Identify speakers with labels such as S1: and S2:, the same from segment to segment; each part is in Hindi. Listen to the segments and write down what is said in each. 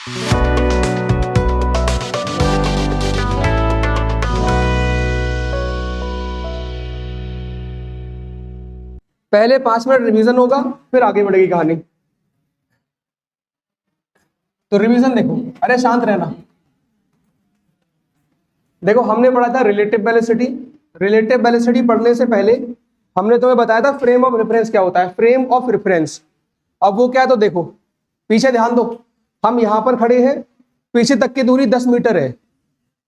S1: पहले 5 मिनट रिवीजन होगा, फिर आगे बढ़ेगी कहानी। तो रिवीजन देखो, अरे शांत रहना। देखो हमने पढ़ा था रिलेटिव वेलोसिटी। रिलेटिव वेलोसिटी पढ़ने से पहले हमने तुम्हें बताया था फ्रेम ऑफ रेफरेंस क्या होता है, फ्रेम ऑफ रेफरेंस। अब वो क्या है तो देखो, पीछे ध्यान दो, हम यहां पर खड़े हैं, पीछे तक की दूरी 10 मीटर है।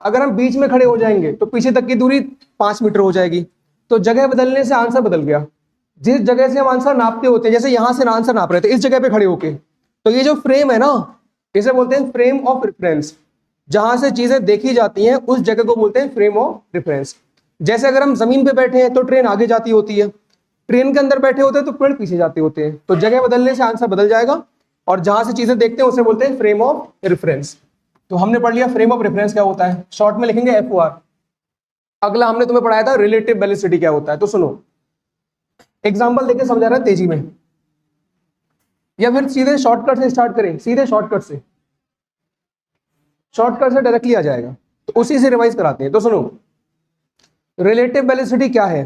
S1: अगर हम बीच में खड़े हो जाएंगे तो पीछे तक की दूरी 5 मीटर हो जाएगी। तो जगह बदलने से आंसर बदल गया। जिस जगह से हम आंसर नापते होते हैं, जैसे यहां से आंसर नाप रहे थे इस जगह पे खड़े होके, तो ये जो फ्रेम है ना, इसे बोलते हैं फ्रेम ऑफ रेफरेंस। जहां से चीजें देखी जाती हैं उस जगह को बोलते हैं फ्रेम ऑफ रेफरेंस। जैसे अगर हम जमीन पे बैठे हैं तो ट्रेन आगे जाती होती है, ट्रेन के अंदर बैठे होते हैं तो पेड़ पीछे जाते होते हैं। तो जगह बदलने से आंसर बदल जाएगा, और जहां से चीजें देखते हैं उसे बोलते हैं फ्रेम ऑफ रेफरेंस। तो हमने पढ़ लिया फ्रेम ऑफ रेफरेंस क्या होता है, शॉर्ट में लिखेंगे FOR। अगला हमने तुम्हें पढ़ाया था रिलेटिव वेलोसिटी क्या होता है। तो सुनो, एग्जाम्पल देके समझा रहा है तेजी में, या फिर सीधे शॉर्टकट से स्टार्ट करें, सीधे शॉर्टकट से डायरेक्टली आ जाएगा, तो उसी से रिवाइज कराते हैं। तो सुनो, रिलेटिव वेलोसिटी क्या है।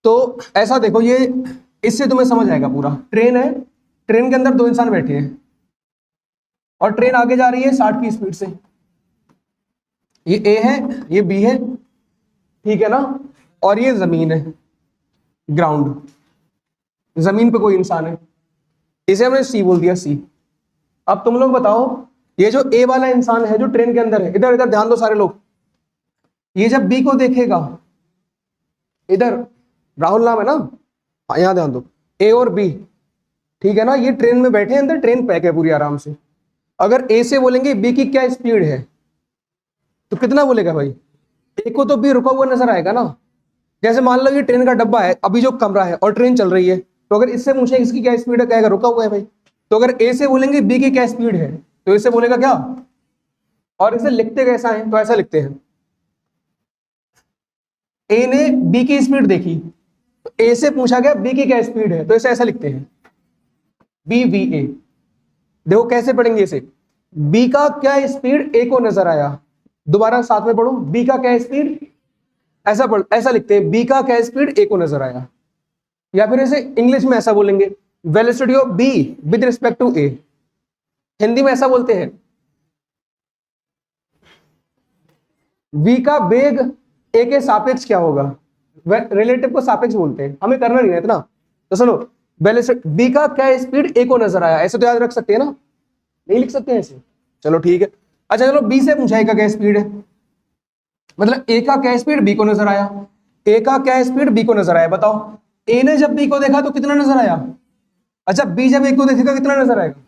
S1: तो ऐसा देखो, ये इससे तुम्हें समझ आएगा पूरा। ट्रेन है, ट्रेन के अंदर 2 इंसान बैठे हैं और ट्रेन आगे जा रही है 60 की स्पीड से। ये A है, ये B है, ठीक है ना, और ये जमीन है, ग्राउंड, जमीन पे कोई इंसान है, इसे हमने C बोल दिया, C। अब तुम लोग बताओ, ये जो A वाला इंसान है जो ट्रेन के अंदर है, इधर इधर ध्यान दो सारे लोग, ये जब B को देखेगा, इधर राहुल नाम है ना, यहां ध्यान दो, A और B, ठीक है ना, ये ट्रेन में बैठे हैं, अंदर ट्रेन पैक है पूरी आराम से। अगर A से बोलेंगे B की क्या स्पीड है, तो कितना बोलेगा भाई, A को तो B रुका हुआ नजर आएगा ना। जैसे मान लो ये ट्रेन का डब्बा है, अभी जो कमरा है और ट्रेन चल रही है, तो अगर इससे पूछे इसकी क्या स्पीड है, कहेगा रुका हुआ है भाई। तो अगर A से बोलेंगे B की क्या स्पीड है, तो इससे बोलेगा क्या। और इसे लिखते कैसा है, तो ऐसा लिखते हैं, A ने B की स्पीड देखी, तो A से पूछा गया B की क्या स्पीड है, तो इसे ऐसा लिखते हैं BVA। देखो कैसे पढ़ेंगे इसे, B का क्या स्पीड A को नजर आया, दोबारा साथ में पढ़ो, B का क्या स्पीड, ऐसा पढ़, ऐसा लिखते हैं B का क्या स्पीड A को नजर आया। या फिर इसे इंग्लिश में ऐसा बोलेंगे, velocity of B with respect to A। Hindi में ऐसा बोलते हैं, V का वेग A के सापेक्ष क्या होगा, रिलेटिव को सापेक्ष बोलते हैं, हमें करना नहीं है इतना। तो सुनो, वेलोसिटी B का क्या स्पीड A को नजर आया, ऐसे तो याद रख सकते हैं ना, नहीं लिख सकते हैं ऐसे, चलो ठीक है। अच्छा चलो, B से पूछा क्या स्पीड है, मतलब A का क्या स्पीड B को नजर आया, A का क्या स्पीड B को नजर आया, बताओ। A ने जब B को देखा तो कितना नजर आया, अच्छा B जब A को देखेगा कितना नजर आएगा,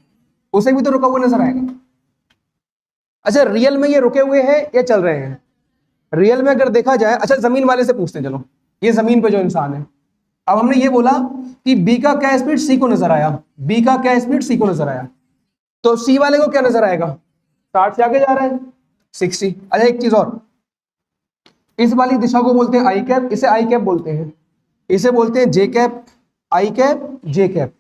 S1: उसे भी तो रुका हुआ नजर आएगा। अच्छा रियल में ये रुके हुए हैं या चल रहे हैं, रियल में अगर देखा जाए, अच्छा जमीन वाले से पूछते हैं, चलो ये जमीन पे जो इंसान है, अब हमने ये बोला कि B का क्या स्पीड C को नजर आया, B का क्या स्पीड C को नजर आया, तो C वाले को क्या नजर आएगा, 60 से आगे जा रहा है 60। अच्छा एक चीज और, इस वाली दिशा को बोलते हैं आई कैप, इसे आई कैप बोलते हैं, इसे बोलते हैं जे कैप, आई कैप जे कैप,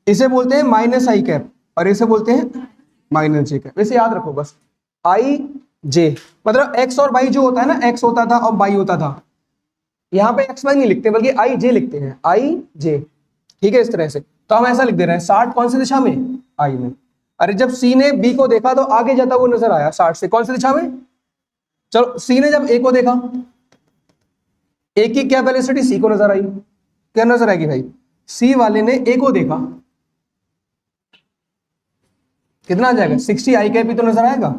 S1: इसे बोलते हैं माइनस आई कैप, और इसे बोलते हैं माइनस जे कैप। इसे याद रखो बस, आई जे, मतलब एक्स और वाई जो होता है ना, एक्स होता था और वाई होता था, यहाँ पे एक्स वाई नहीं लिखते बल्कि आई जे लिखते हैं, आई जे, ठीक है, इस तरह से। तो हम ऐसा लिख दे रहे हैं, 60 कौन सी दिशा में, आई में। अरे जब सी ने बी को देखा तो आगे जाता वो नजर आया 60 से, कौन सी दिशा में, चलो सी ने जब ए को देखा, ए की क्या वेलोसिटी सी को नजर आई, क्या नजर आएगी भाई, सी वाले ने ए को देखा, कितना आ जाएगा 60 आई कैप भी तो नजर आएगा।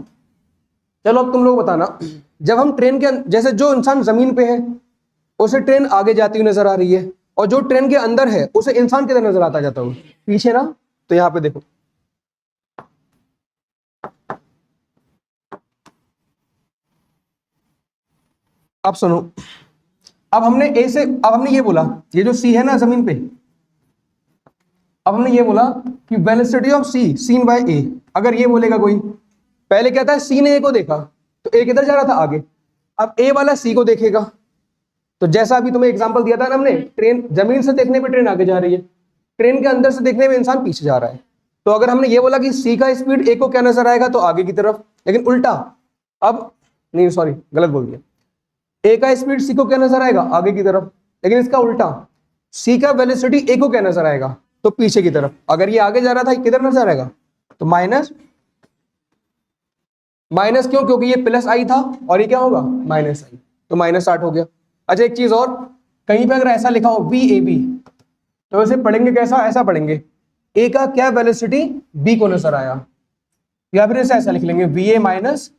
S1: चलो अब तुम लोग बताना, जब हम ट्रेन के जैसे जो इंसान जमीन पे है उसे ट्रेन आगे जाती हुई नजर आ रही है, और जो ट्रेन के अंदर है उसे इंसान किधर नजर आता जाता हुआ, पीछे ना। तो यहां पे देखो, अब सुनो, अब हमने ए से, अब हमने ये बोला, ये जो सी है ना जमीन पे, अब हमने ये बोला कि velocity of C seen by A. अगर ये बोलेगा कोई, पहले क्या था, सी ने ए को देखा तो ए किधर जा रहा था, आगे। अब ए वाला सी को देखेगा, तो जैसा अभी तुम्हें एग्जांपल दिया था ना हमने, ट्रेन जमीन से देखने पे ट्रेन आगे जा रही है, ट्रेन के अंदर से देखने में इंसान पीछे जा रहा है। तो अगर हमने ये बोला कि सी का स्पीड ए को क्या नजर आएगा तो आगे की तरफ, लेकिन उल्टा, अब नहीं सॉरी गलत बोल दिया, ए का स्पीड सी को क्या नजर आएगा आगे की तरफ, लेकिन इसका उल्टा, सी का वेलोसिटी ए को क्या नजर आएगा तो पीछे की तरफ। अगर ये आगे जा रहा था किधर नजर आएगा तो माइनस, माइनस क्यों, क्योंकि ये प्लस आई था और ये क्या होगा माइनस आई, तो -8 हो गया। अच्छा एक चीज और, कहीं पे अगर ऐसा लिखा हो वी ए बी तो वैसे पढ़ेंगे कैसा, ऐसा पढ़ेंगे ए का क्या वेलोसिटी बी को नजर आया, या फिर इसे ऐसा लिख लेंगे वी ए माइनस,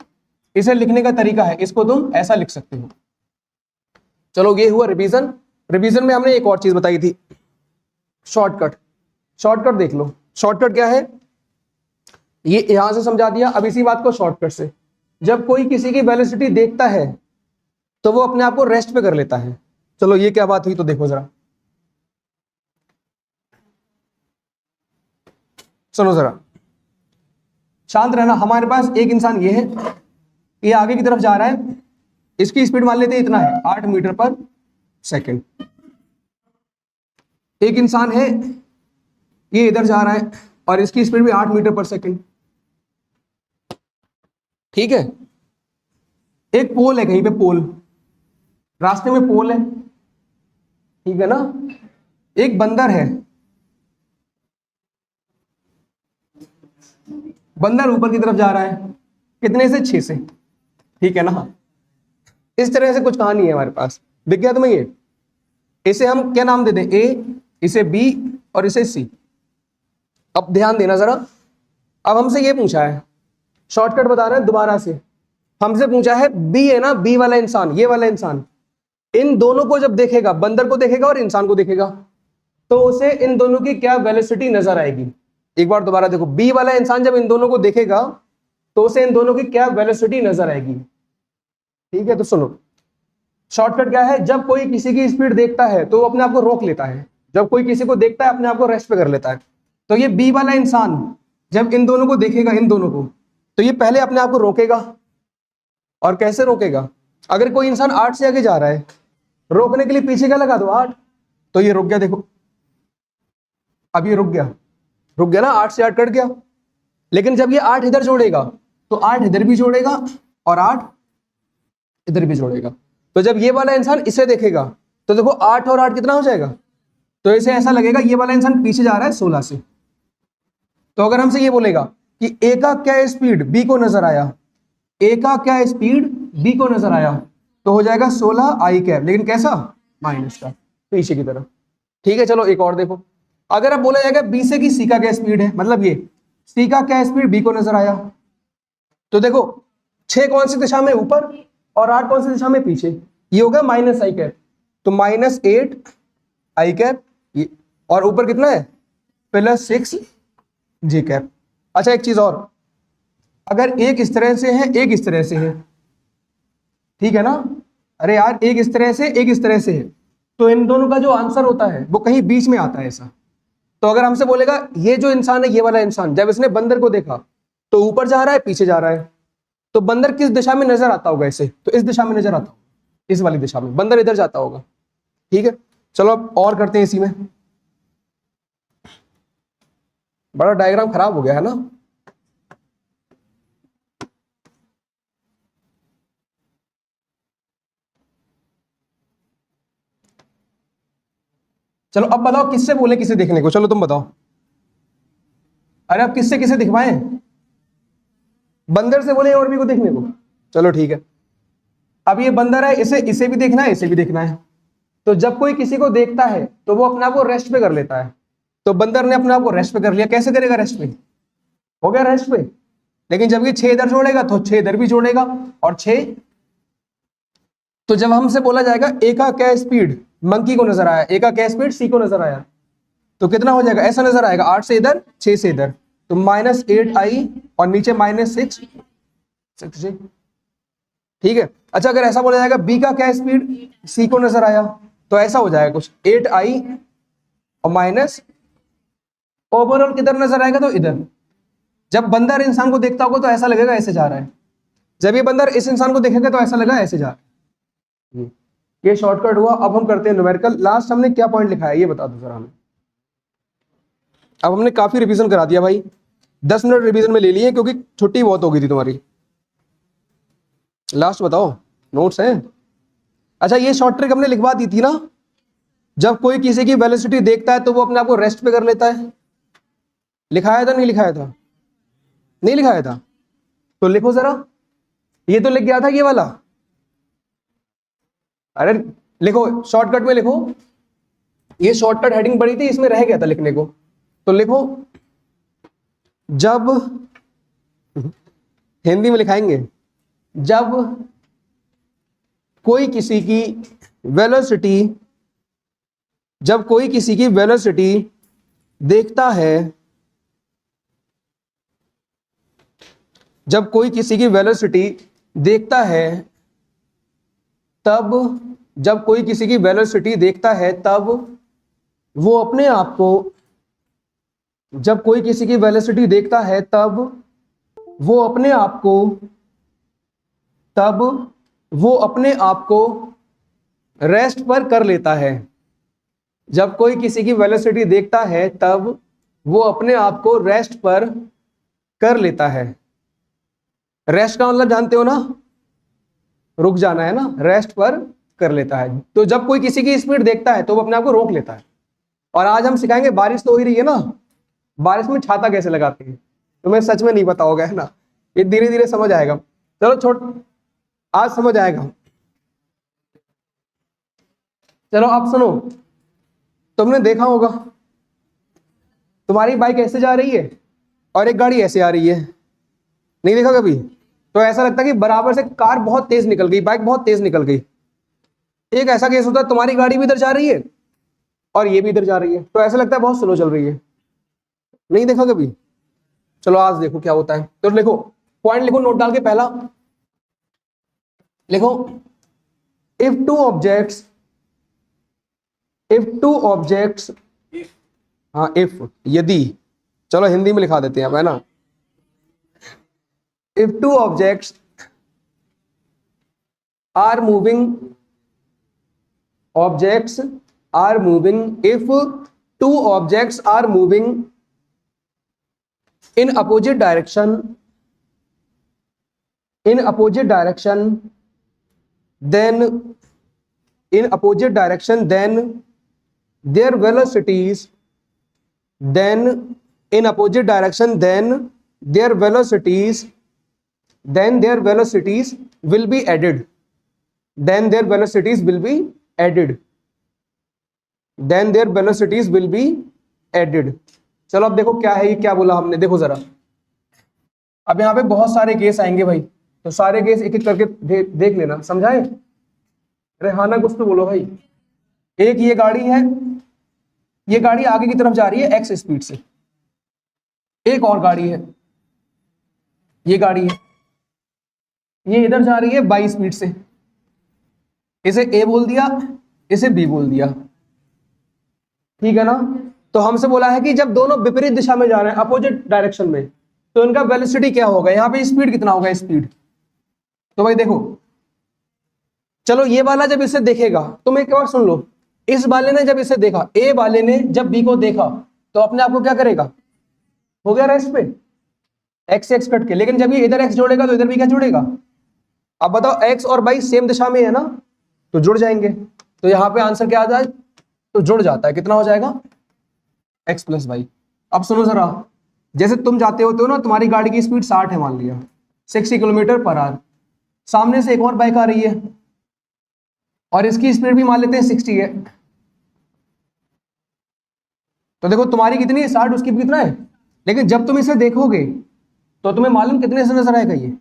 S1: इसे लिखने का तरीका है, इसको तुम ऐसा लिख सकते हो। चलो ये हुआ रिवीजन। रिवीजन में हमने एक और चीज बताई थी, शॉर्टकट। शॉर्टकट देख लो, शॉर्टकट क्या है, ये यहां से समझा दिया। अब इसी बात को शॉर्टकट से, जब कोई किसी की वेलोसिटी देखता है तो वो अपने आप को रेस्ट पे कर लेता है। चलो ये क्या बात हुई तो देखो जरा, सुनो जरा, शांत रहना। हमारे पास एक इंसान ये है, ये आगे की तरफ जा रहा है, इसकी स्पीड मान लेते हैं इतना है 8 मीटर पर सेकंड। एक इंसान है ये इधर जा रहा है और इसकी स्पीड भी 8 मीटर पर सेकंड, ठीक है। एक पोल है कहीं पे, पोल, रास्ते में पोल है, ठीक है ना। एक बंदर है, बंदर ऊपर की तरफ जा रहा है, कितने से 6 से, ठीक है ना। इस तरह से कुछ कहानी है हमारे पास, दिख गया तुम्हें ये। इसे हम क्या नाम दे दें, ए, इसे बी और इसे सी। अब ध्यान देना जरा, अब हमसे ये पूछा है, शॉर्टकट बता रहे हैं दोबारा से, हमसे पूछा है बी है ना, बी वाला इंसान, ये वाला इंसान, इन दोनों को जब देखेगा, बंदर को देखेगा और इंसान को देखेगा, तो उसे इन दोनों की क्या वेलोसिटी नजर आएगी। एक बार दोबारा देखो, बी वाला इंसान जब इन दोनों को देखेगा तो उसे इन दोनों की क्या वेलोसिटी नजर आएगी, ठीक है। तो सुनो, शॉर्टकट क्या है, जब कोई किसी की स्पीड देखता है तो वो अपने आप को रोक लेता है, जब कोई किसी को देखता है अपने आप को रेस्ट पे कर लेता है। तो ये बी वाला इंसान जब इन दोनों को देखेगा, इन दोनों को, तो ये पहले अपने आप को रोकेगा। और कैसे रोकेगा, अगर कोई इंसान 8 से आगे जा रहा है, रोकने के लिए पीछे क्या लगा दो 8, तो ये रुक गया, देखो अब ये रुक गया, रुक गया ना, 8 से 8 कट गया। लेकिन जब ये 8 इधर जोड़ेगा तो 8 इधर भी जोड़ेगा और 8 इधर भी जोड़ेगा। तो जब ये वाला इंसान इसे देखेगा तो देखो 8 और 8 कितना हो जाएगा, तो इसे ऐसा लगेगा ये वाला इंसान पीछे जा रहा है 16 से। तो अगर हमसे ये बोलेगा कि ए का क्या स्पीड बी को नजर आया, ए का क्या स्पीड बी को नजर आया, तो हो जाएगा 16 आई कैप, लेकिन कैसा, माइनस का, पीछे की तरफ, ठीक है। चलो एक और देखो, अगर अब बोला जाएगा बी से कि सी का क्या स्पीड है, मतलब ये सी का क्या स्पीड बी को नजर आया, तो देखो 6 कौन सी दिशा में ऊपर और 8 कौन सी दिशा में पीछे, ये होगा माइनस आई कैप, तो -8 आई कैप, और ऊपर कितना है +6 जी कैप। अच्छा एक चीज और, अगर एक इस तरह से है, एक इस तरह से है, ठीक है ना, अरे यार एक इस तरह से, एक इस तरह से है, तो इन दोनों का जो आंसर होता है वो कहीं बीच में आता है ऐसा। तो अगर हमसे बोलेगा ये जो इंसान है, ये वाला इंसान, जब इसने बंदर को देखा तो ऊपर जा रहा है पीछे जा रहा है, तो बंदर किस दिशा में नजर आता होगा इसे, तो इस दिशा में नजर आता होगा, इस वाली दिशा में, बंदर इधर जाता होगा, ठीक है। चलो अब और करते हैं इसी में, बड़ा डायग्राम खराब हो गया है ना। चलो अब बताओ किससे बोले किसे देखने को, चलो तुम बताओ, अरे अब किससे किसे दिखवाएं, बंदर से बोले और भी को देखने को, चलो ठीक है। अब ये बंदर है, इसे इसे भी देखना है, इसे भी देखना है, तो जब कोई किसी को देखता है तो वो अपने आप को रेस्ट पे कर लेता है, तो बंदर ने अपने आप को रेस्ट पे कर लिया, कैसे करेगा रेस्ट पे, हो गया रेस्ट पे। लेकिन जब ये 6 इधर जोड़ेगा तो 6 इधर भी जोड़ेगा और 6, तो जब हमसे बोला जाएगा ए का क्या स्पीड मंकी को नजर आया, ए का क्या स्पीड सी को नजर आया, तो कितना हो जाएगा, ऐसा नजर आएगा 8 से इधर 6 से इधर, तो -8 आई और नीचे -6 जी, ठीक है। अच्छा अगर ऐसा बोला जाएगा बी का क्या स्पीड सी को नजर आया, तो ऐसा हो जाएगा कुछ 8 आई और माइनस, ओवरऑल किधर नजर आएगा, तो इधर। जब बंदर इंसान को देखता होगा तो ऐसा लगेगा ऐसे जा रहा है, जब ये बंदर इस इंसान को देखेगा तो ऐसा लगा ऐसे जा रहा है। ये शॉर्टकट हुआ। अब हम करते हैं न्यूमेरिकल। लास्ट हमने क्या पॉइंट लिखा है ये बता दो जरा हमें। अब हमने काफी रिवीजन करा दिया भाई, 10 मिनट रिवीजन में ले लिए क्योंकि छुट्टी बहुत हो गई थी तुम्हारी। लास्ट बताओ, नोट्स हैं? अच्छा, ये शॉर्ट ट्रिक हमने लिखवा दी थी ना, जब कोई किसी की वेलोसिटी देखता है तो वो अपने आप को रेस्ट पे कर लेता है। लिखाया था नहीं लिखाया था? नहीं लिखाया था? तो लिखो जरा, ये तो लिख गया था ये वाला। अरे लिखो, शॉर्टकट में लिखो, ये शॉर्टकट हेडिंग बड़ी थी, इसमें रह गया था लिखने को। तो लिखो, जब हिंदी में लिखाएंगे, जब कोई किसी की वेलोसिटी, जब कोई किसी की वेलोसिटी देखता है, जब कोई किसी की वेलोसिटी देखता है तब, जब कोई किसी की वेलोसिटी देखता है तब वो अपने आप को, जब कोई किसी की वेलोसिटी देखता है तब वो अपने आप को, तब वो अपने आप को रेस्ट पर कर लेता है। जब कोई किसी की वेलोसिटी देखता है तब वो अपने आप को रेस्ट पर कर लेता है। रेस्ट का मतलब जानते हो ना, रुक जाना है ना, रेस्ट पर कर लेता है। तो जब कोई किसी की स्पीड देखता है तो वो अपने आप को रोक लेता है। और आज हम सिखाएंगे, बारिश तो हो ही रही है ना, बारिश में छाता कैसे लगाते हैं, तुम्हें सच में नहीं पता होगा, है ना? ये धीरे धीरे समझ आएगा। चलो छोड़, आज समझ आएगा। चलो अब सुनो, तुमने देखा होगा तुम्हारी बाइक ऐसे जा रही है और एक गाड़ी ऐसे आ रही है, नहीं देखा कभी? तो ऐसा लगता है कि बराबर से कार बहुत तेज निकल गई, बाइक बहुत तेज निकल गई। एक ऐसा केस होता है, तुम्हारी गाड़ी भी इधर जा रही है और ये भी इधर जा रही है, तो ऐसा लगता है बहुत स्लो चल रही है, नहीं देखा कभी? चलो आज देखो क्या होता है। तो लिखो, पॉइंट लिखो नोट डाल के। पहला लिखो, if two objects, if two objects, हाँ इफ, यदि, चलो हिंदी में लिखा देते हैं अब, है ना? If two objects are moving, objects are moving, if two objects are moving in opposite direction, in opposite direction, then in opposite direction, then their velocities, then in opposite direction, then their velocities, then their velocities will be added, then their velocities will be added, then their velocities will be added। चलो अब देखो क्या है ये, क्या बोला हमने, देखो जरा। अब यहाँ पे बहुत सारे केस आएंगे भाई, तो सारे केस एक एक करके देख लेना, समझाए? अरे हाँ ना, कुछ तो बोलो भाई। एक ये गाड़ी है, ये गाड़ी आगे की तरफ जा रही है x स्पीड से, एक और गाड़ी है, ये गाड़ी है, ये इधर जा रही है y स्पीड से, इसे a बोल दिया, इसे b बोल दिया, ठीक है ना? तो हमसे बोला है कि जब दोनों विपरीत दिशा में जा रहे हैं, अपोजिट डायरेक्शन में, तो इनका वेलोसिटी क्या होगा, यहाँ पे स्पीड कितना होगा, स्पीड। तो भाई देखो, चलो ये वाला जब इसे देखेगा, तुम एक बार सुन लो, इस वाले ने जब इसे देखा, ए वाले ने जब बी को देखा, तो अपने आप को क्या करेगा, हो गया रेस्ट पे, एक्स एक्स कट के। लेकिन जब ये इधर एक्स जोड़ेगा तो इधर भी क्या जोड़ेगा? अब बताओ, एक्स और वाई सेम दिशा में है ना, तो जुड़ जाएंगे। तो यहाँ पे आंसर क्या आ जाए, तो जुड़ जाता है, कितना हो जाएगा, एक्स प्लस वाई। अब सुनो जरा, जैसे तुम जाते होते हो ना, तुम्हारी गाड़ी की स्पीड 60 है मान लिया, 60 किलोमीटर पर आवर, सामने से एक और बाइक आ रही है और इसकी स्पीड भी मान लेते हैं 60 है, तो देखो तुम्हारी कितनी है, 60, उसकी भी कितना है। लेकिन जब तुम इसे देखोगे तो तुम्हें मालूम कितने से नजर आएगा, ये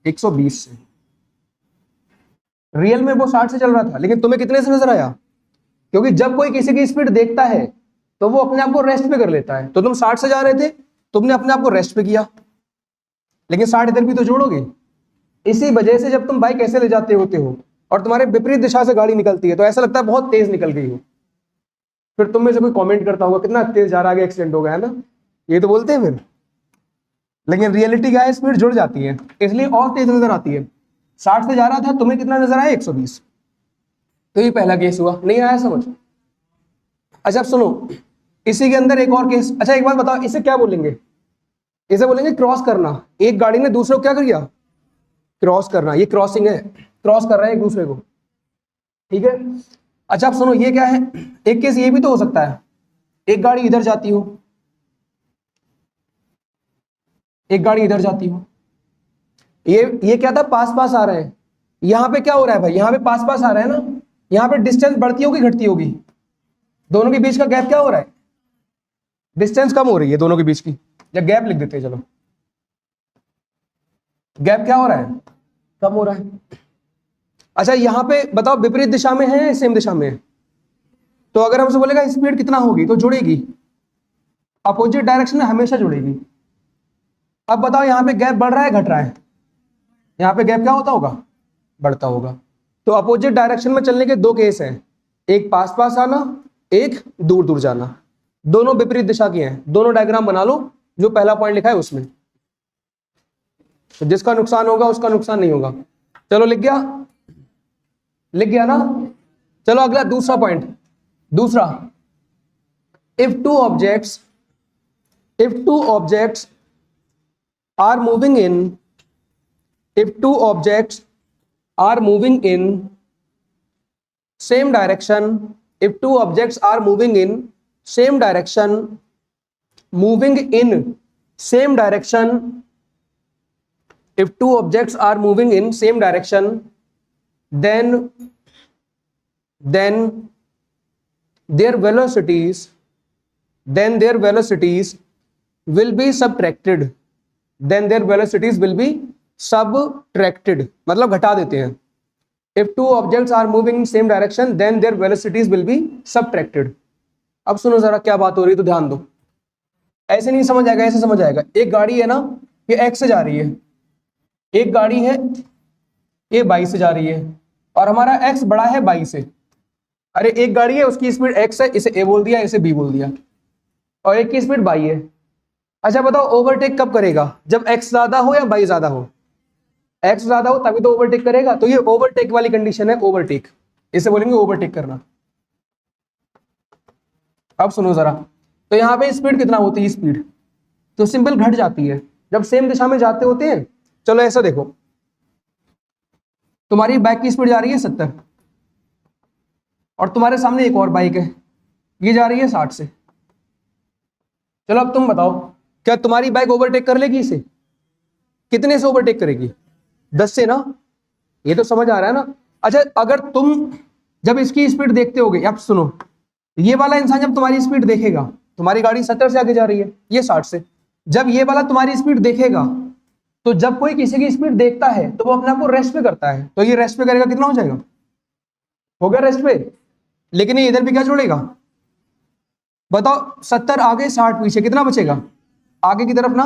S1: 120 से। रियल में वो 60 से चल रहा था, लेकिन तुम्हें कितने से नजर आया? क्योंकि जब कोई किसी की स्पीड देखता है तो वो अपने आप को रेस्ट पे कर लेता है। तो तुम 60 से जा रहे थे, तुमने अपने आप को रेस्ट पे किया, लेकिन 60 इधर भी तो जोड़ोगे। इसी वजह से जब तुम बाइक ऐसे ले जाते होते हो और तुम्हारे विपरीत दिशा से गाड़ी निकलती है, तो ऐसा लगता है बहुत तेज निकल गई हो। फिर तुम में से कोई कमेंट करता होगा कितना तेज जा रहा है, एक्सीडेंट हो गया है ना, ये तो बोलते हैं फिर। लेकिन रियलिटी क्या है, स्पीड जुड़ जाती है, इसलिए और तेज नजर आती है। 60 से जा रहा था, तुम्हें कितना नजर आया, 120। तो ये पहला केस हुआ, नहीं आया समझ? अच्छा अब सुनो, इसी के अंदर एक और केस। अच्छा एक बात बताओ, इसे क्या बोलेंगे, इसे बोलेंगे क्रॉस करना। एक गाड़ी ने दूसरे को क्या कर दिया, क्रॉस करना, ये क्रॉसिंग है, क्रॉस कर रहे हैं एक दूसरे को, ठीक है। अच्छा आप सुनो, ये क्या है, एक केस ये भी तो हो सकता है, एक गाड़ी इधर जाती हो, एक गाड़ी इधर जाती हो, ये क्या था, पास पास आ रहे हैं। यहां पे क्या हो रहा है भाई, यहां पे पास पास आ रहा है ना, यहां पे डिस्टेंस बढ़ती होगी घटती होगी, दोनों के बीच का गैप क्या हो रहा है, डिस्टेंस कम हो रही है दोनों के बीच की, या गैप लिख देते हैं चलो, गैप क्या हो रहा है, कम हो रहा है। अच्छा यहां पे बताओ विपरीत दिशा में है सेम दिशा में है, तो अगर हमसे बोलेगा स्पीड कितना होगी तो जुड़ेगी, अपोजिट डायरेक्शन में हमेशा जुड़ेगी। अब बताओ यहां पे गैप बढ़ रहा है घट रहा है, यहां पे गैप क्या होता होगा, बढ़ता होगा। तो अपोजिट डायरेक्शन में चलने के दो केस हैं, एक पास पास आना, एक दूर दूर जाना, दोनों विपरीत दिशा की हैं। दोनों डायग्राम बना लो जो पहला पॉइंट लिखा है उसमें, तो जिसका नुकसान होगा उसका नुकसान नहीं होगा। चलो लिख गया, लिख गया ना। चलो अगला दूसरा पॉइंट, दूसरा, if two objects are moving in if two objects are moving in same direction if two objects are moving in same direction moving in same direction if two objects are moving in same direction then their velocities will be subtracted then their velocities will be subtracted, मतलब घटा देते हैं। if two objects are moving in same direction then their velocities will be subtracted। अब सुनो जरा क्या बात हो रही है तो ध्यान दो, ऐसे नहीं समझ आएगा, ऐसे समझ आएगा। एक गाड़ी है ना, ये x से जा रही है, एक गाड़ी है ये y से जा रही है, और हमारा x बड़ा है y से। अरे एक गाड़ी है उसकी स्पीड x है, इसे a बोल दिया, इसे b बोल दिया, और एक की स्पीड y है। अच्छा बताओ ओवरटेक कब करेगा, जब x ज्यादा हो या y ज्यादा हो, x ज्यादा हो तभी तो ओवरटेक करेगा। तो ये ओवरटेक वाली कंडीशन है, ओवरटेक, इसे बोलेंगे ओवरटेक करना। अब सुनो जरा, तो यहाँ पे स्पीड कितना होती है, स्पीड तो सिंपल घट जाती है जब सेम दिशा में जाते होते हैं। चलो ऐसा देखो, तुम्हारी बाइक की स्पीड जा रही है 70 और तुम्हारे सामने एक और बाइक है, ये जा रही है 60 से। चलो अब तुम बताओ, क्या तुम्हारी बाइक ओवरटेक कर लेगी इसे, कितने से ओवरटेक करेगी, 10 से ना, ये तो समझ आ रहा है ना। अच्छा अगर तुम जब इसकी स्पीड देखते होगे, अब सुनो, ये वाला इंसान जब तुम्हारी स्पीड देखेगा, तुम्हारी गाड़ी 70 से आगे जा रही है, ये 60 से, जब ये वाला तुम्हारी स्पीड देखेगा, तो जब कोई किसी की स्पीड देखता है तो वो अपने आप को रेस्ट पे करता है, तो ये रेस्ट पे करेगा, कितना हो जाएगा, हो गया रेस्ट पे, लेकिन ये इधर भी क्या जोड़ेगा, बताओ 70 आगे 60 पीछे, कितना बचेगा आगे की तरफ ना।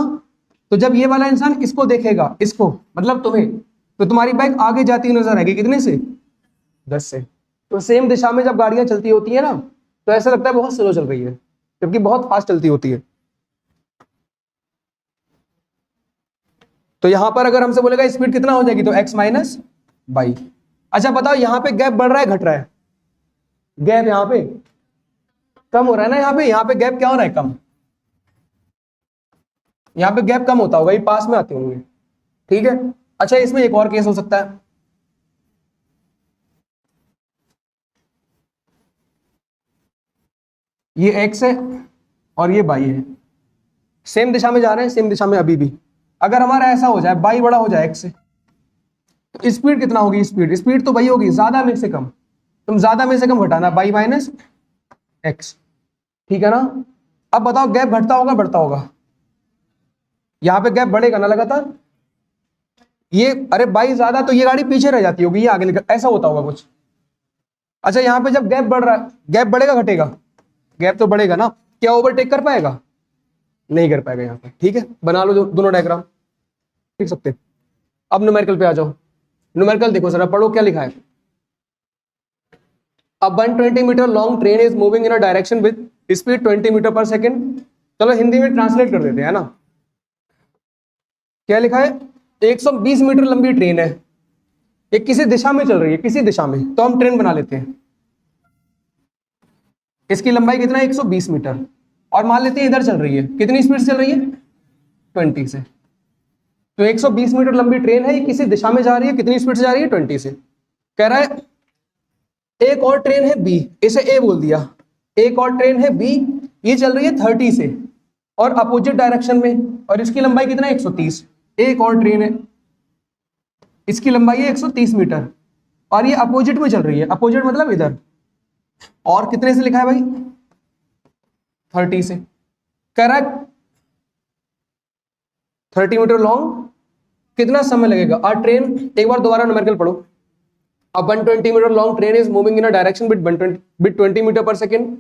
S1: तो जब ये वाला इंसान इसको देखेगा, इसको मतलब तुम्हें, तो तुम्हारी बाइक आगे जाती नजर आएगी, कितने से, 10 से। तो सेम दिशा में जब गाड़ियां चलती होती है ना, तो ऐसा लगता है बहुत स्लो चल रही है, जबकि बहुत फास्ट चलती होती है। तो यहां पर अगर हमसे बोलेगा स्पीड कितना हो जाएगी, तो x माइनस वाई। अच्छा बताओ यहां पे गैप बढ़ रहा है घट रहा है, गैप यहां पे कम हो रहा है ना, यहाँ पे गैप क्या हो रहा है, कम, यहाँ पे गैप कम होता होगा, ये पास में आते होंगे, ठीक है। अच्छा इसमें एक और केस हो सकता है, ये x है और ये y है, सेम दिशा में जा रहे हैं, सेम दिशा में अभी भी। अगर हमारा ऐसा हो जाए, y बड़ा हो जाए x से, तो स्पीड कितना होगी, स्पीड तो वही होगी, ज्यादा में से कम, तुम ज्यादा में से कम घटाना, y माइनस x, ठीक है ना। अब बताओ गैप घटता होगा बढ़ता होगा, यहां पे गैप बढ़ेगा ना लगातार, ये अरे बाई ज्यादा तो ये गाड़ी पीछे रह जाती होगी, ये आगे निकल, ऐसा होता होगा कुछ। अच्छा यहाँ पे जब गैप बढ़ रहा है, गैप बढ़ेगा घटेगा, गैप तो बढ़ेगा ना, क्या ओवरटेक कर पाएगा, नहीं कर पाएगा यहाँ पे, ठीक है। बना लो दोनों डायग्राम, लिख सकते। अब न्यूमेरिकल पे आ जाओ, न्यूमेरिकल देखो जरा, पढ़ो क्या लिखा है। A 120 metre long train is moving in a direction with speed 20 metre per second. चलो हिंदी में ट्रांसलेट कर देते हैं ना, क्या लिखा है, 120 मीटर लंबी ट्रेन है, ये किसी दिशा में चल रही है, किसी दिशा में, तो हम ट्रेन बना लेते हैं, इसकी लंबाई कितना है 120 मीटर, और मान लेते हैं इधर चल रही है, कितनी स्पीड से चल रही है 20 से। तो 120 मीटर लंबी ट्रेन है, ये किसी दिशा में जा रही है, कितनी स्पीड से जा रही है? 20 से। कह रहा है एक और ट्रेन है बी, इसे ए बोल दिया, एक और ट्रेन है बी, ये चल रही है 30 से और अपोजिट डायरेक्शन में, और इसकी लंबाई कितना है? 130। एक और ट्रेन है, इसकी लंबाई है 130 मीटर और ये अपोजिट में चल रही है, अपोजिट मतलब इधर, और कितने से लिखा है भाई? 30 से। करेक्ट। 30 मीटर लॉन्ग, कितना समय लगेगा? अ ट्रेन, एक बार दोबारा न्यूमेरिकल पढ़ो। A 120 metre long train is moving in a direction with 20 metre per second.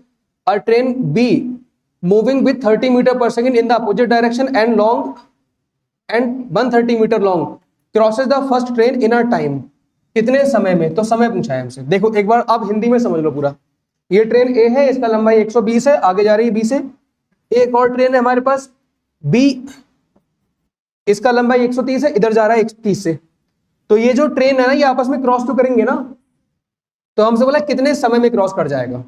S1: A train B moving with 30 metre per second in the opposite direction and long and 130 metre long crosses the first train in a time. कितने समय में? तो समय पूछा है हमसे। देखो एक बार आप हिंदी में समझ लो पूरा। ये ट्रेन ए है, इसका लंबाई 120 है, आगे जा रही है बी से। एक और ट्रेन है हमारे पास बी, इसका लंबाई 130 है, इधर जा रहा है 130 से। तो ये जो ट्रेन है ना, ये आपस में क्रॉस तो करेंगे ना, तो हमसे बोला कितने समय में क्रॉस कर जाएगा।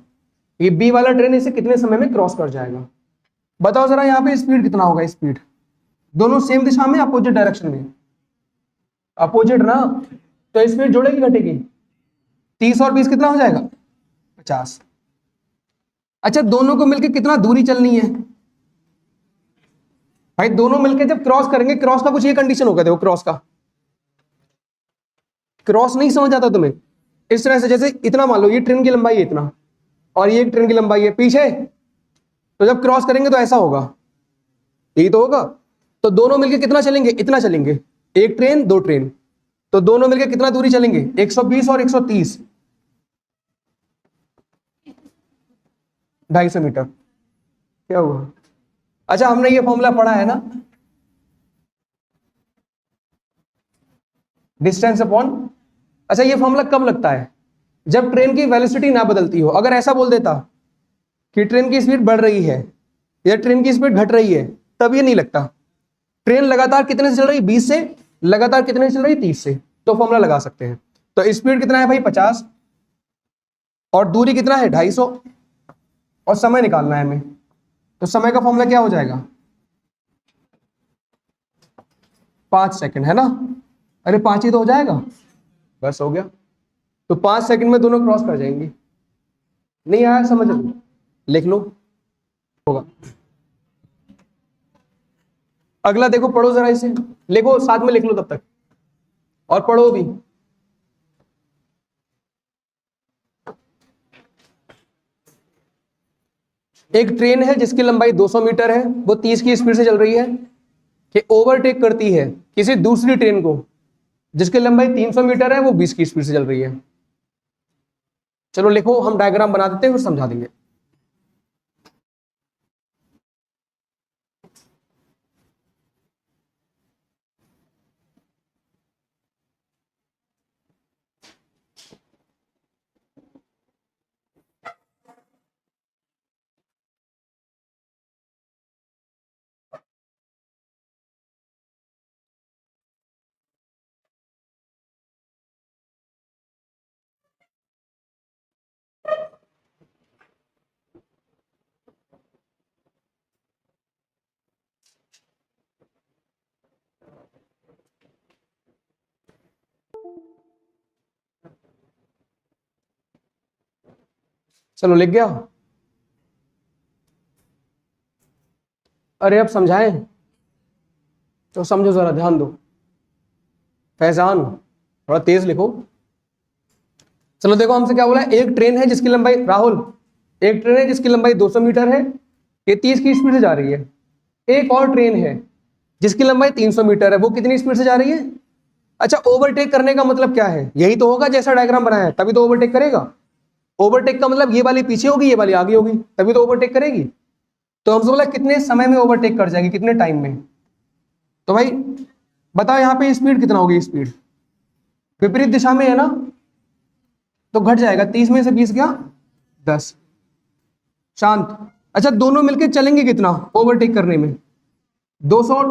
S1: ये बी वाला ट्रेन इसे कितने समय में क्रॉस कर जाएगा? बताओ जरा, यहाँ पे स्पीड कितना होगा? स्पीड दोनों सेम दिशा में, अपोजिट डायरेक्शन में, अपोजिट ना, तो स्पीड जुड़ेगी घटेगी? 30 और 20 कितना हो जाएगा? 50। अच्छा, दोनों को मिलकर कितना दूरी चलनी है भाई? दोनों मिलकर जब क्रॉस करेंगे, क्रॉस का कुछ ये कंडीशन होगा। देखो क्रॉस का, क्रॉस नहीं समझ आता तुम्हें? इस तरह से, जैसे इतना मान लो, ये ट्रेन की लंबाई है इतना और ये ट्रेन की लंबाई है पीछे, तो जब क्रॉस करेंगे तो ऐसा होगा, यही तो होगा। तो दोनों मिलकर कितना चलेंगे? इतना चलेंगे। एक ट्रेन दो ट्रेन, तो दोनों मिलकर कितना दूरी चलेंगे? 120 और 130, 250 मीटर। क्या हुआ? अच्छा, हमने ये फॉर्मूला पढ़ा है ना, डिस्टेंस अपॉन। अच्छा, ये फॉर्मूला कब लगता है? जब ट्रेन की वेलोसिटी ना बदलती हो। अगर ऐसा बोल देता कि ट्रेन की स्पीड बढ़ रही है या ट्रेन की स्पीड घट रही है, तब ये नहीं लगता। ट्रेन लगातार कितने से चल रही है? 20 से। लगातार कितने से चल रही है? 30 से। तो फॉर्मूला लगा सकते हैं। तो स्पीड कितना है भाई? 50, और दूरी कितना है? 250, और समय निकालना है हमें। तो समय का फॉर्मूला क्या हो जाएगा? 5 सेकंड, है ना? अरे 5 ही तो हो जाएगा, बस हो गया। तो 5 सेकंड में दोनों क्रॉस कर जाएंगे। नहीं आया समझ? लिख लो, होगा। अगला देखो, पढ़ो जरा इसे, लिखो साथ में, लिख लो तब तक और पढ़ो भी। एक ट्रेन है जिसकी लंबाई 200 मीटर है, वो 30 की स्पीड से चल रही है, कि ओवरटेक करती है किसी दूसरी ट्रेन को जिसकी लंबाई 300 मीटर है, वो 20 की स्पीड से चल रही है। चलो लिखो, हम डायग्राम बना देते हैं फिर समझा देंगे। चलो लिख गया? अरे अब समझाएं तो समझो जरा, ध्यान दो। फैजान थोड़ा तेज लिखो। चलो देखो, हमसे क्या बोला? एक ट्रेन है जिसकी लंबाई, राहुल, एक ट्रेन है जिसकी लंबाई 200 मीटर है, ये 30 की स्पीड से जा रही है। एक और ट्रेन है जिसकी लंबाई 300 मीटर है, वो कितनी स्पीड से जा रही है? अच्छा, ओवरटेक करने का मतलब क्या है? यही तो होगा जैसा डायग्राम बनाया है, तभी तो ओवरटेक करेगा। ओवरटेक का मतलब ये वाली पीछे होगी, ये वाली आगे होगी, तभी तो ओवरटेक करेगी। तो हमसे बोला कितने समय में ओवरटेक कर जाएगी, कितने टाइम में। तो भाई बताओ, यहाँ पे स्पीड कितना होगी? स्पीड विपरीत दिशा में है ना, तो घट जाएगा। 30 में से 20 गया 10। शांत। अच्छा, दोनों मिलकर चलेंगे कितना ओवरटेक करने में? 200,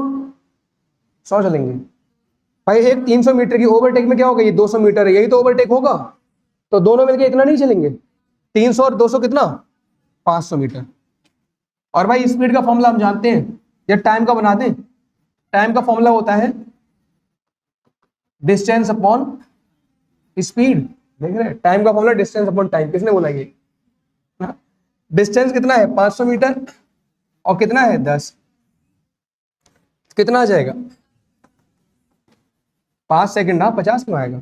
S1: 100 चलेंगे भाई। एक 300 मीटर की ओवरटेक में क्या होगा? ये 200 मीटर है, यही तो ओवरटेक होगा। तो दोनों मिलकर इतना नहीं चलेंगे। 300 और 200 कितना? 500 मीटर। और भाई स्पीड का फॉर्मूला हम जानते हैं, या टाइम का बना दें टाइम का फॉर्मूला होता है डिस्टेंस अपॉन स्पीड। देख रहे हैं, टाइम का फॉर्मूला डिस्टेंस अपॉन टाइम। किसने बोला ये? डिस्टेंस कितना है 500 मीटर और कितना है 10, कितना आ जाएगा 5 सेकंड। हाँ 50 क्यों आएगा?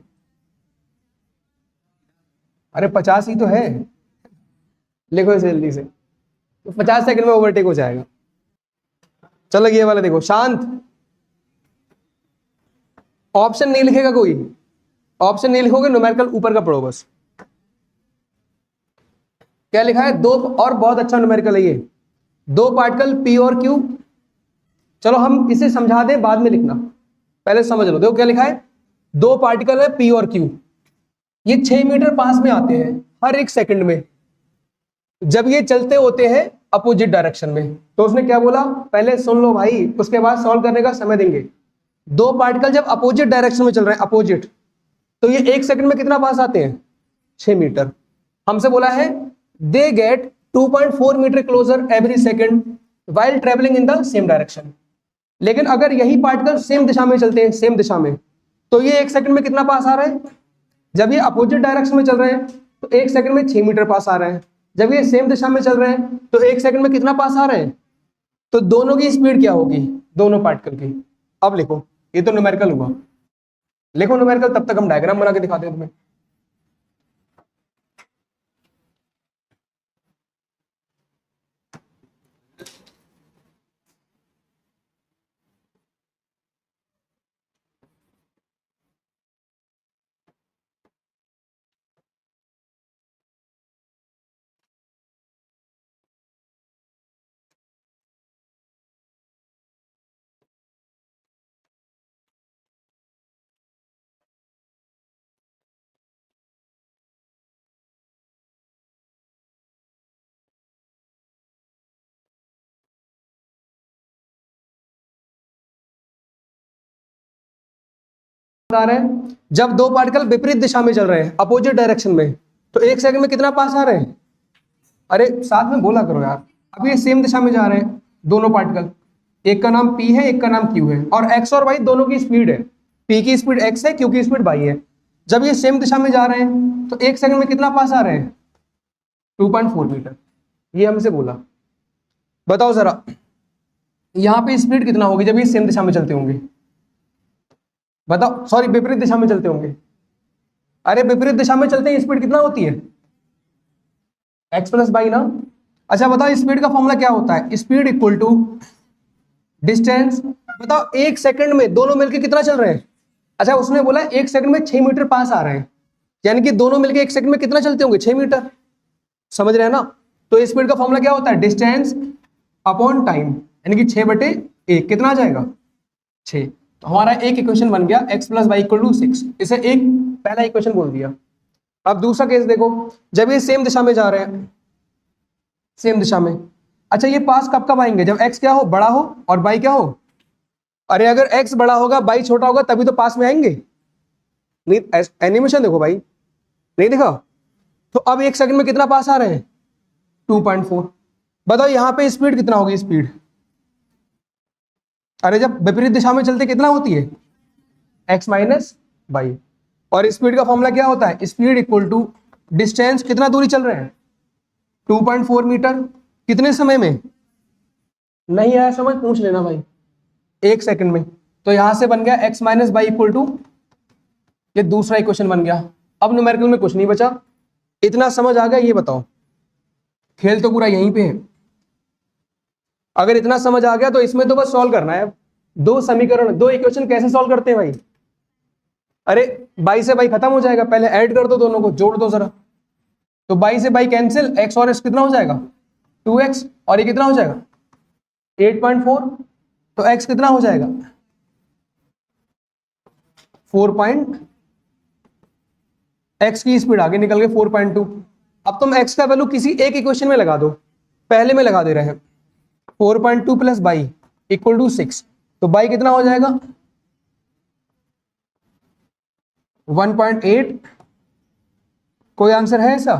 S1: अरे 50 ही तो है, लिखो इसे जल्दी से, तो 50 सेकंड में ओवरटेक हो जाएगा। चलो ये वाला देखो, शांत। ऑप्शन नहीं लिखेगा कोई, ऑप्शन नहीं लिखोगे, न्यूमेरिकल ऊपर का पढ़ो बस। क्या लिखा है? दो, और बहुत अच्छा न्यूमेरिकल है ये, दो पार्टिकल पी और क्यू। चलो हम इसे समझा दें, बाद में लिखना, पहले समझ लो। देखो क्या लिखा है, दो पार्टिकल है पी और क्यू, ये 6 मीटर पास में आते हैं हर एक सेकंड में, जब ये चलते होते हैं अपोजिट डायरेक्शन में। तो उसने क्या बोला, पहले सुन लो भाई, उसके बाद सॉल्व करने का समय देंगे। दो पार्टिकल जब अपोजिट डायरेक्शन में चल रहे हैं, अपोजिट, तो ये एक सेकंड में कितना पास आते हैं 6 मीटर। हमसे बोला है they get 2.4 metre closer every second while travelling in the same direction. लेकिन अगर यही पार्टिकल सेम दिशा में चलते हैं, सेम दिशा में, तो ये एक सेकंड में कितना पास आ रहा है? जब ये अपोजिट डायरेक्शन में चल रहे हैं तो एक सेकंड में 6 मीटर पास आ रहे हैं, जब ये सेम दिशा में चल रहे हैं तो एक सेकंड में कितना पास आ रहे हैं? तो दोनों की स्पीड क्या होगी, दोनों पार्टिकल की? अब लिखो, ये तो न्यूमेरिकल हुआ, लिखो न्यूमेरिकल, तब तक हम डायग्राम बना के दिखाते हैं तुम्हें। बता रहे हैं जब दो पार्टिकल विपरीत दिशा में चल रहे हैं, अपोजिट डायरेक्शन में, तो एक सेकंड में कितना पास आ रहे हैं? अरे साथ में बोला करो यार। अब ये सेम दिशा में जा रहे हैं दोनों पार्टिकल, एक का नाम P है, एक का नाम Q है, और X और Y दोनों की स्पीड है। P की स्पीड X है, Q की स्पीड Y है। जब ये सेम दिशा में जा रहे हैं तो एक सेकंड में कितना पास आ रहे हैं? 2.4 मीटर। ये हमसे बोला। बताओ जरा, यहाँ पे स्पीड कितना होगी जब ये सेम दिशा में चलते होंगे? बताओ, सॉरी विपरीत दिशा में चलते होंगे। अरे विपरीत दिशा में चलते हैं स्पीड कितना होती है? X प्लस वाई ना। अच्छा बताओ, स्पीड का फॉर्मूला क्या होता है? Speed equal to distance. बताओ एक सेकंड में दोनों मिलकर कितना चल रहे हैं? अच्छा उसने बोला एक सेकंड में 6 मीटर पास आ रहे हैं, यानी कि दोनों मिलकर एक सेकंड में कितना चलते होंगे? 6 मीटर। समझ रहे हैं ना? तो स्पीड का फॉर्मूला क्या होता है? डिस्टेंस अपॉन टाइम, यानी कि 6/1 कितना आ जाएगा? 6। तो हमारा एक इक्वेशन बन गया, x plus y equal to 6। इसे एक पहला इक्वेशन बोल दिया। अब दूसरा केस देखो, जब ये सेम दिशा में जा रहे हैं, सेम दिशा में, अच्छा ये पास कब कब आएंगे? जब x क्या हो, बड़ा हो, और y क्या हो? अरे अगर x बड़ा होगा y छोटा होगा तभी तो पास में आएंगे। नहीं, एनिमेशन देखो भाई, नहीं देखा? तो अब एक सेकंड में कितना पास आ रहे हैं? 2.4। बताओ यहाँ पे स्पीड कितना होगी? स्पीड, अरे जब विपरीत दिशा में चलते कितना होती है? x minus y. और स्पीड का फॉर्मूला क्या होता है? स्पीड इक्वल टू डिस्टेंस, कितना दूरी चल रहे हैं? 2.4 मीटर। कितने समय में? नहीं आया समझ, पूछ लेना भाई, एक सेकंड में। तो यहां से बन गया x minus y equal to, ये दूसरा इक्वेशन बन गया। अब न्यूमेरिकल में कुछ नहीं बचा। इतना समझ आ गया? ये बताओ, खेल तो पूरा यहीं पे है। अगर इतना समझ आ गया तो इसमें तो बस सॉल्व करना है। दो समीकरण, दो इक्वेशन कैसे सॉल्व करते हैं भाई? अरे बाई से बाई खत्म हो जाएगा, पहले ऐड कर दो, दोनों को जोड़ दो जरा। तो बाई से बाई कैंसिल, x और x कितना हो जाएगा? 2x, और ये कितना हो जाएगा? 8.4। तो x कितना हो जाएगा? 4. x की स्पीड आगे निकल गई 4.2। अब तुम x का वैल्यू किसी एक इक्वेशन में लगा दो, पहले में लगा दे रहे हैं। 4.2 प्लस बाई इक्वल टू 6। तो बाई कितना हो जाएगा? 1.8। कोई आंसर है ऐसा?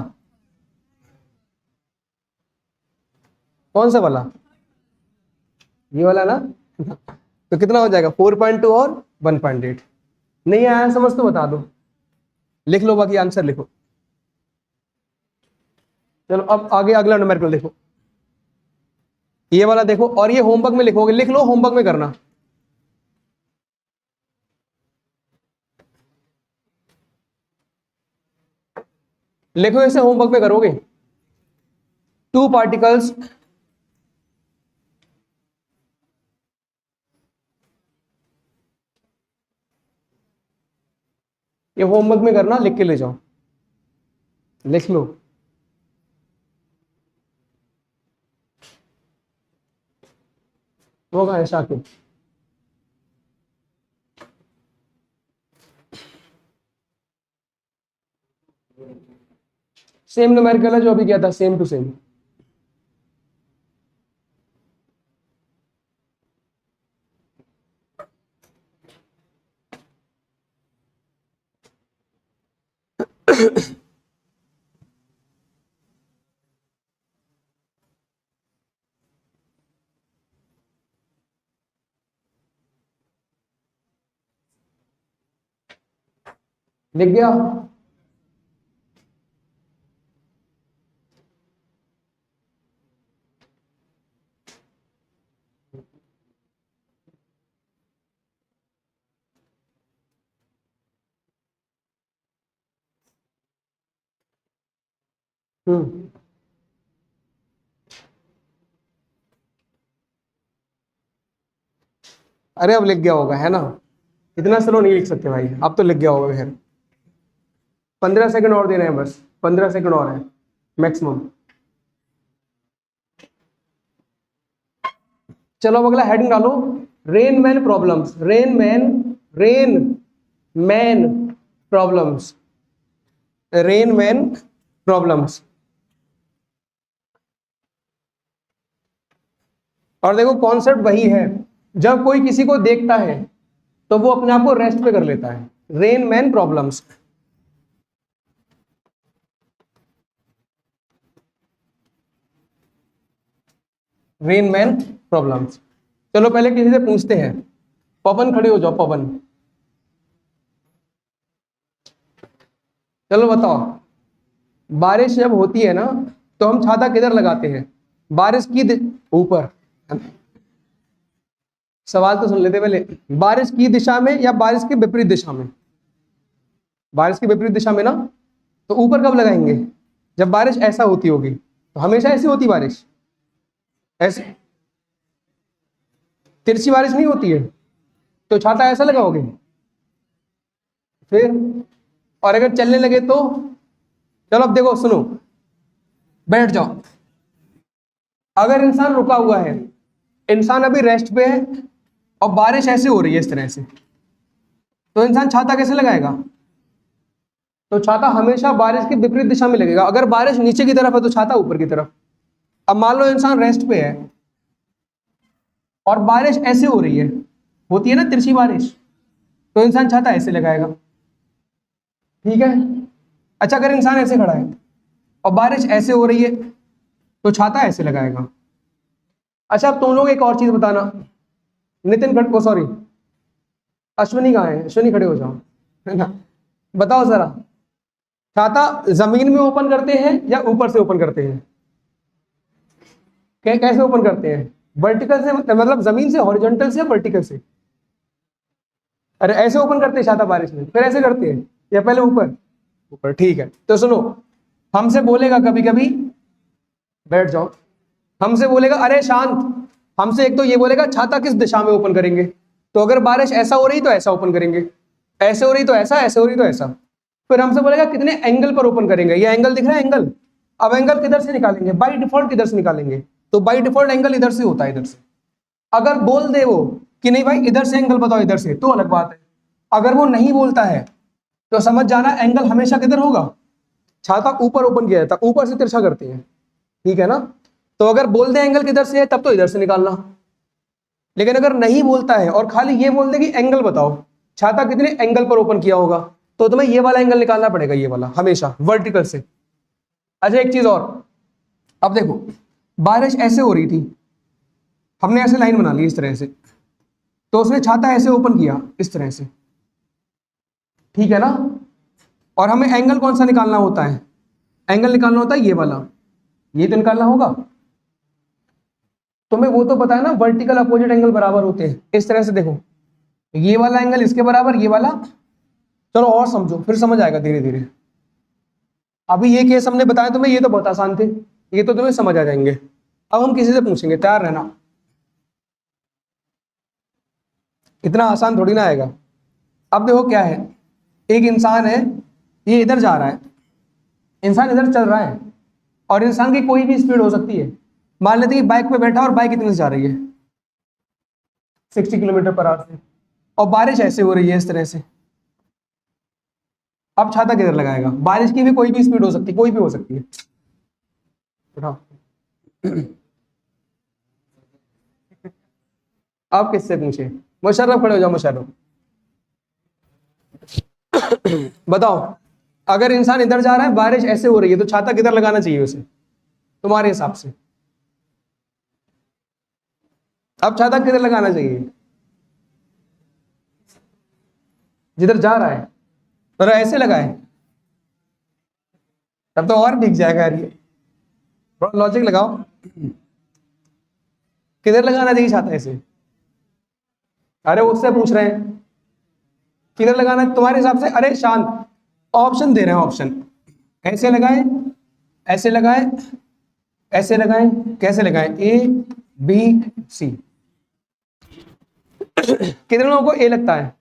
S1: कौन सा वाला? ये वाला ना? तो कितना हो जाएगा 4.2 और 1.8। नहीं आया समझ तो बता दो, लिख लो बाकी आंसर लिखो। चलो अब आगे अगला न्यूमेरिकल देखो, ये वाला देखो, और ये होमवर्क में लिखोगे, लिख लो होमवर्क में करना। लिखो इसे होमवर्क में करोगे। टू पार्टिकल्स ये होमवर्क में करना, लिख के ले जाओ, लिख लो। वो कहाँ है शाकिब? सेम न्यूमेरिकल है जो अभी किया था, सेम टू सेम। लिख गया? अरे अब लिख गया होगा है ना, इतना स्लो नहीं लिख सकते भाई, अब तो लिख गया होगा। खैर 15 सेकंड और देना है, बस 15 सेकंड और है मैक्सिमम। चलो अब अगला हेडिंग डालो, rain man problems. Rain man problems, rain man problems. और देखो कॉन्सेप्ट वही है, जब कोई किसी को देखता है तो वो अपने आप को रेस्ट पे कर लेता है। Rain man problems. Rain man problems. चलो पहले किसी से पूछते हैं। पवन खड़े हो जाओ, पवन। चलो बताओ, बारिश जब होती है ना तो हम छाता किधर लगाते हैं? बारिश की ऊपर। सवाल तो सुन लेते पहले, बारिश की दिशा में या बारिश के विपरीत दिशा में? बारिश की विपरीत दिशा में ना, तो ऊपर कब लगाएंगे? जब बारिश ऐसा होती होगी। तो हमेशा ऐसी होती बारिश? ऐसे तिरछी बारिश नहीं होती है, तो छाता ऐसा लगाओगे फिर? और अगर चलने लगे तो? चलो अब देखो, सुनो, बैठ जाओ। अगर इंसान रुका हुआ है, इंसान अभी रेस्ट पे है और बारिश ऐसे हो रही है इस तरह से, तो इंसान छाता कैसे लगाएगा? तो छाता हमेशा बारिश की विपरीत दिशा में लगेगा। अगर बारिश नीचे की तरफ है तो छाता ऊपर की तरफ। अब मान लो इंसान रेस्ट पे है और बारिश ऐसे हो रही है, होती है ना तिरछी बारिश, तो इंसान छाता ऐसे लगाएगा। ठीक है? अच्छा, अगर इंसान ऐसे खड़ा है और बारिश ऐसे हो रही है तो छाता ऐसे लगाएगा। अच्छा, अब तुम लोग एक और चीज बताना। नितिन खड़को, सॉरी अश्विनी कहाँ है? अश्विनी खड़े हो जाओ, है ना। बताओ जरा, छाता जमीन में ओपन करते हैं या ऊपर से ओपन करते हैं? कैसे ओपन करते हैं? वर्टिकल से, मतलब जमीन से, हॉरिजॉन्टल से या वर्टिकल से? अरे ऐसे ओपन करते हैं छाता बारिश में, फिर ऐसे करते हैं या पहले ऊपर? ऊपर। ठीक है, तो सुनो, हमसे बोलेगा कभी कभी, बैठ जाओ, हमसे बोलेगा अरे शांत, हमसे एक तो ये बोलेगा छाता किस दिशा में ओपन करेंगे? तो अगर बारिश ऐसा हो रही तो ऐसा ओपन करेंगे, ऐसे हो रही तो ऐसा, ऐसे हो रही तो ऐसा। फिर हमसे बोलेगा कितने एंगल पर ओपन करेंगे? ये एंगल दिख रहा है, एंगल। अब एंगल किधर से निकालेंगे? बाई डिफॉल्ट किधर से निकालेंगे? तो बाई डिफॉल्ट एंगल इधर से होता है, इधर से। अगर बोल दे वो कि नहीं भाई इधर से एंगल बताओ, इधर से, तो अलग बात है। अगर वो नहीं बोलता है तो समझ जाना एंगल हमेशा किधर होगा? छाता ऊपर ओपन किया जाता है, ऊपर से तिरछा करते हैं। ठीक है ना? तो अगर बोल दे एंगल किधर से है तब तो इधर से निकालना। लेकिन अगर नहीं बोलता है और खाली ये बोल दे कि एंगल बताओ, छाता कितने एंगल पर ओपन किया होगा, तो तुम्हें ये वाला एंगल निकालना पड़ेगा, ये वाला हमेशा वर्टिकल से। अच्छा एक चीज और, अब देखो बारिश ऐसे हो रही थी, हमने ऐसे लाइन बना ली इस तरह से, तो उसने छाता ऐसे ओपन किया इस तरह से, ठीक है ना। और हमें एंगल कौन सा निकालना होता है? एंगल निकालना होता है ये वाला, ये तो निकालना होगा। तुम्हें वो तो पता है ना, वर्टिकल अपोजिट एंगल बराबर होते हैं। इस तरह से देखो, ये वाला एंगल इसके बराबर, ये वाला। चलो और समझो, फिर समझ आएगा धीरे धीरे। अभी ये केस हमने बताया तुम्हें, ये तो बहुत आसान थे, ये तो तुम्हें समझ आ जाएंगे। अब हम किसी से पूछेंगे, तैयार रहना। इतना आसान थोड़ी ना आएगा। अब देखो क्या है, एक इंसान है, ये इधर जा रहा है, इंसान इधर चल रहा है, और इंसान की कोई भी स्पीड हो सकती है। मान लेते हैं कि बाइक पे बैठा और बाइक इतने से जा रही है 60 किलोमीटर पर आवर से, और बारिश ऐसे हो रही है इस तरह से। अब छाता किधर लगाएगा? बारिश की भी कोई भी स्पीड हो सकती है, कोई भी हो सकती है। उठाओ। आप किससे पूछे? मुशर्रफ, खड़े हो जाओ मुशर्रफ। बताओ, अगर इंसान इधर जा रहा है, बारिश ऐसे हो रही है, तो छाता किधर लगाना चाहिए उसे तुम्हारे हिसाब से? अब छाता किधर लगाना चाहिए? जिधर जा रहा है, तो ऐसे लगाए, तब तो और भीग जाएगा यार। ये थोड़ा लॉजिक लगाओ, किधर लगाना चाहिए छाता ऐसे? अरे उससे पूछ रहे हैं किधर लगाना है तुम्हारे हिसाब से। अरे शांत, ऑप्शन दे रहे हैं, ऑप्शन। ऐसे लगाएं, ऐसे लगाएं, ऐसे लगाएं, कैसे लगाएं? A B C. कितने लोगों को ए लगता है?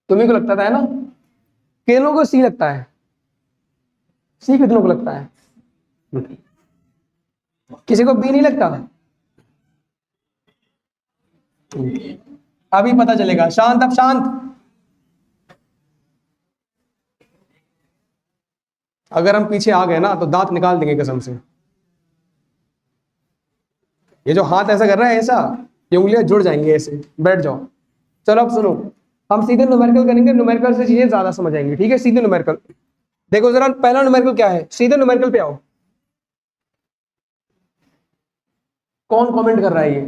S1: तुम्ही को लगता था ना? कितने लोगों को सी लगता है? सी कितनों को लगता है? किसी को बी नहीं लगता? अभी पता चलेगा। शांत, अब शांत। अगर हम पीछे आ गए ना तो दांत निकाल देंगे कसम से। ये जो हाथ ऐसा कर रहा है, ऐसा, ये उंगलियां जुड़ जाएंगी ऐसे। बैठ जाओ। चलो अब सुनो, हम सीधे न्यूमेरिकल करेंगे, न्यूमेरिकल से चीजें ज्यादा समझ आएंगी, ठीक है? सीधे न्यूमेरिकल देखो जरा, पहला न्यूमेरिकल क्या है, सीधे न्यूमेरिकल पे आओ। कौन कमेंट कर रहा है? ये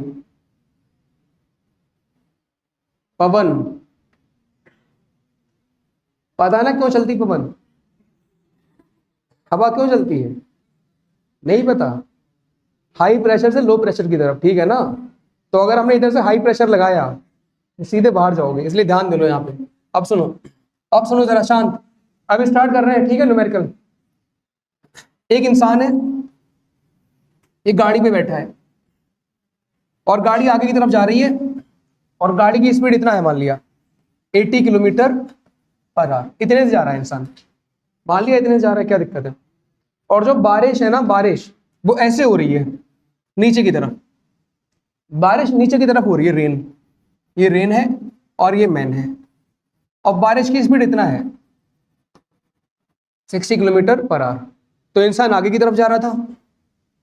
S1: पवन। पता है ना क्यों चलती पवन? हवा क्यों चलती है? नहीं पता? हाई प्रेशर से लो प्रेशर की तरफ, ठीक है ना। तो अगर हमने इधर से हाई प्रेशर लगाया तो सीधे बाहर जाओगे, इसलिए ध्यान दे लो यहाँ पे। अब सुनो, अब सुनो जरा, शांत। अब स्टार्ट कर रहे हैं, ठीक है? न्यूमेरिकल। एक इंसान है, एक गाड़ी पे बैठा है, और गाड़ी आगे की तरफ जा रही है, और गाड़ी की स्पीड इतना है, मान लिया 80 किलोमीटर पर आवर। इतने से जा रहा है इंसान, मान लिया इतने से जा रहा है, क्या दिक्कत है? और जो बारिश है ना, बारिश वो ऐसे हो रही है नीचे की तरफ। बारिश नीचे की तरफ हो रही है, रेन। ये रेन है और ये मैन है, और बारिश की स्पीड इतना है 60 किलोमीटर पर आवर। तो इंसान आगे की तरफ जा रहा था,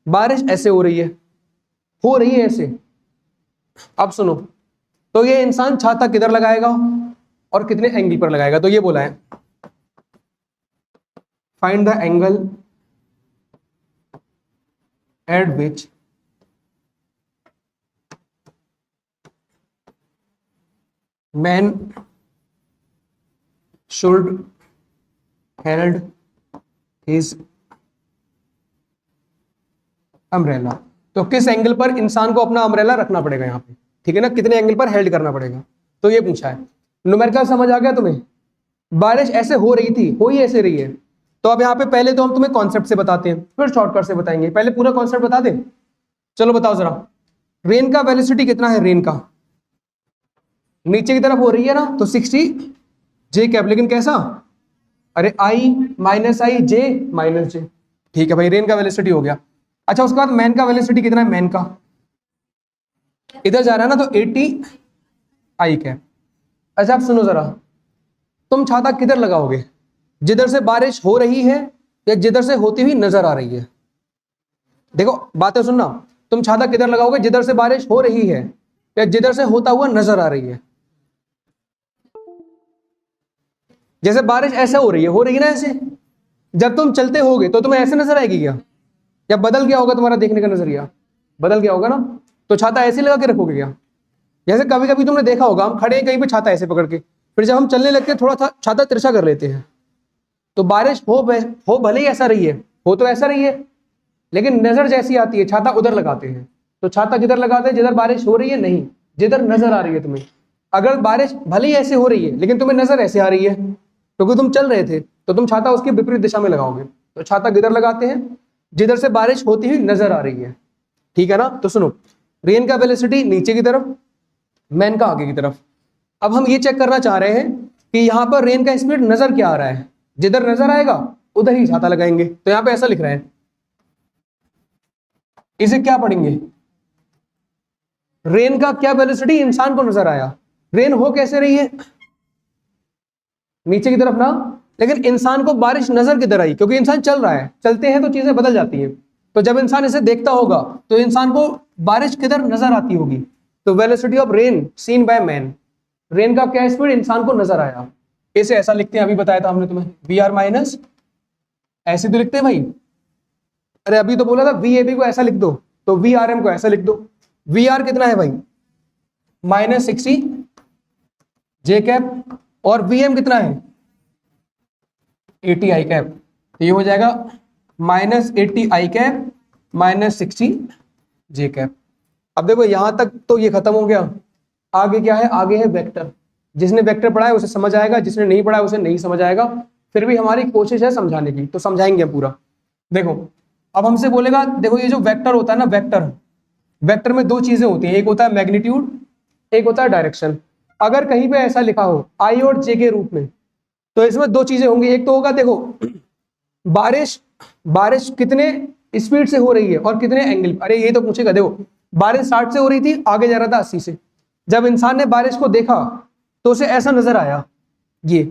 S1: बारिश ऐसे हो रही है ऐसे। अब सुनो, तो ये इंसान छाता किधर लगाएगा और कितने एंगल पर लगाएगा? तो ये बोला है, find the angle at which man should held his umbrella. तो किस एंगल पर इंसान को अपना अम्ब्रेला रखना पड़ेगा यहाँ पे, ठीक है ना? कितने एंगल पर हेल्ड करना पड़ेगा, तो ये पूछा है। न्यूमेरिकल समझ आ गया तुम्हें? बारिश ऐसे हो रही थी, हो ही ऐसे रही है। तो अब यहाँ पे पहले तो हम तुम्हें कॉन्सेप्ट से बताते हैं, फिर शॉर्टकट से बताएंगे। पहले पूरा कॉन्सेप्ट बता दें। चलो बताओ जरा, रेन का वेलोसिटी कितना है? रेन का नीचे की तरफ हो रही है ना, तो 60 जे कैप, लेकिन कैसा? अरे आई माइनस आई जे माइनस जे, ठीक है भाई, रेन का वेलोसिटी हो गया। अच्छा, उसके बाद मैन का वेलोसिटी कितना है? मैन का इधर जा रहा है ना, तो 80 आई कैप। अच्छा आप सुनो जरा, तुम छाता किधर लगाओगे? जिधर से बारिश हो रही है या जिधर से होती हुई नजर आ रही है? देखो बातें सुनना, तुम छाता किधर लगाओगे? जिधर से बारिश हो रही है या जिधर से होता हुआ नजर आ रही है? जैसे बारिश ऐसे हो रही है ना ऐसे। जब तुम चलते होगे तो तुम्हें ऐसे नजर आएगी क्या? या बदल गया होगा तुम्हारा देखने का नजरिया? बदल गया होगा ना। तो छाता ऐसे लगा के रखोगे क्या? जैसे कभी कभी तुमने देखा होगा, हम खड़े हैं कहीं पे छाता ऐसे पकड़ के, फिर जब हम चलने लगते हैं थोड़ा सा छाता तिरछा कर लेते हैं, तो बारिश हो भले ही ऐसा रही है, हो तो ऐसा रही है, लेकिन नजर जैसी आती है छाता उधर लगाते हैं। तो छाता किधर लगाते हैं? जिधर बारिश हो रही है नहीं, जिधर नजर आ रही है तुम्हें। अगर बारिश भले ही ऐसे हो रही है लेकिन तुम्हें नजर ऐसे आ रही है, क्योंकि तुम चल रहे थे, तो तुम छाता उसकी विपरीत दिशा में लगाओगे। तो छाता किधर लगाते हैं? जिधर से बारिश होती हुई नजर आ रही है। ठीक है ना? तो सुनो, रेन का वेलोसिटी नीचे की तरफ, मैन का आगे की तरफ। अब हम ये चेक करना चाह रहे हैं कि यहाँ पर रेन का स्पीड नजर क्या आ रहा है। जिधर नजर आएगा उधर ही छाता लगाएंगे। तो यहाँ पे ऐसा लिख रहे हैं, इसे क्या पढ़ेंगे? रेन का क्या वेलोसिटी इंसान को नजर आया। रेन हो कैसे रही है? नीचे की तरफ ना, लेकिन इंसान को बारिश नजर किधर आई? क्योंकि इंसान चल रहा है, चलते हैं तो चीजें बदल जाती हैं। तो जब इंसान इसे देखता होगा तो इंसान को बारिश किधर नजर आती होगी? तो velocity of rain seen by man, रेन का क्या स्पीड इंसान को नजर आया। इसे ऐसा लिखते हैं, अभी बताया था हमने तुम्हें, वी आर माइनस, ऐसे तो लिखते हैं भाई। अरे अभी तो बोला था वी ए बी को ऐसा लिख दो, तो वी आर एम को ऐसा लिख दो। वी आर कितना है भाई? -60 जे कैप, और वी एम कितना है? 80 आई कैप। तो ये हो जाएगा -80 आई कैप -60 जे कैप। अब देखो यहां तक तो ये खत्म हो गया। आगे क्या है? आगे है वेक्टर। जिसने वेक्टर पढ़ा है उसे समझ आएगा, जिसने नहीं पढ़ा है उसे नहीं समझ आएगा। फिर भी हमारी कोशिश है समझाने की, तो समझाएंगे पूरा। देखो अब हमसे बोलेगा, देखो ये जो वेक्टर होता है ना, वेक्टर में दो चीजें होती हैं, एक होता है मैग्नीट्यूड, एक होता है डायरेक्शन। अगर कहीं पे ऐसा लिखा हो आई और जे के रूप में, तो इसमें दो चीजें होंगी। एक तो होगा, देखो बारिश कितने स्पीड से हो रही है और कितने एंगल। अरे ये तो पूछेगा, देखो बारिश 60 से हो रही थी, आगे जा रहा था 80 से। जब इंसान ने बारिश को देखा तो उसे ऐसा नजर आया ये।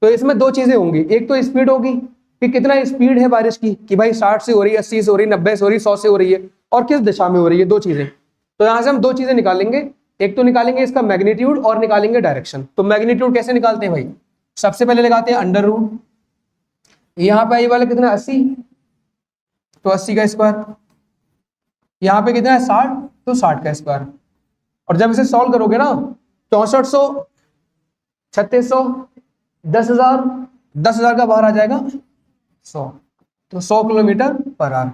S1: तो इसमें दो चीजें होंगी, एक तो स्पीड होगी कि कितना स्पीड है बारिश की, कि भाई 60 से हो रही है, 80 से हो रही है, 90 से हो रही है, 100 से हो रही है, और किस दिशा में हो रही है, दो चीजें। तो यहां से हम दो चीजें निकालेंगे, एक तो निकालेंगे इसका मैग्नीट्यूड और निकालेंगे डायरेक्शन। तो मैग्नीट्यूड कैसे निकालते हैं भाई? सबसे पहले लगाते हैं अंडर रूट, यहाँ पे आई वाला कितना 80, तो 80 का स्क्वायर, यहाँ पे कितना है 60, तो 60 का स्क्वायर। और जब इसे सॉल्व करोगे ना, 6400, 3600, 10,000, 10,000 का बाहर आ जाएगा 100, तो 100 किलोमीटर पर आवर।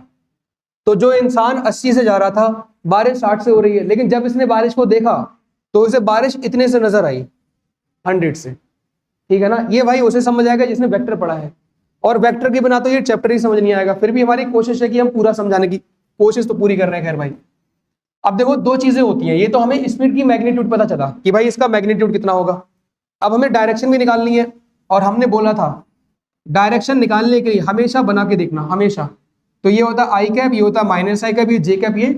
S1: तो जो इंसान 80 से जा रहा था, बारिश 60 से हो रही है, लेकिन जब इसने बारिश को देखा तो इसे बारिश इतने से नजर आई, 100 से। ठीक है ना? ये भाई उसे समझ आएगा जिसने वेक्टर पढ़ा है, और वेक्टर के बिना तो ये चैप्टर ही समझ नहीं आएगा। फिर भी हमारी कोशिश है कि हम पूरा समझाने की कोशिश तो पूरी कर रहे हैं। खैर भाई, अब देखो दो चीजें होती हैं, ये तो हमें स्पीड की मैग्नीट्यूड पता चला कि भाई इसका मैग्नीट्यूड कितना होगा। अब हमें डायरेक्शन भी निकालनी है, और हमने बोला था डायरेक्शन निकालने के लिए हमेशा बना के देखना, हमेशा। तो ये होता आई कैप, ये होता माइनस आई कैप, ये जे कैप, ये।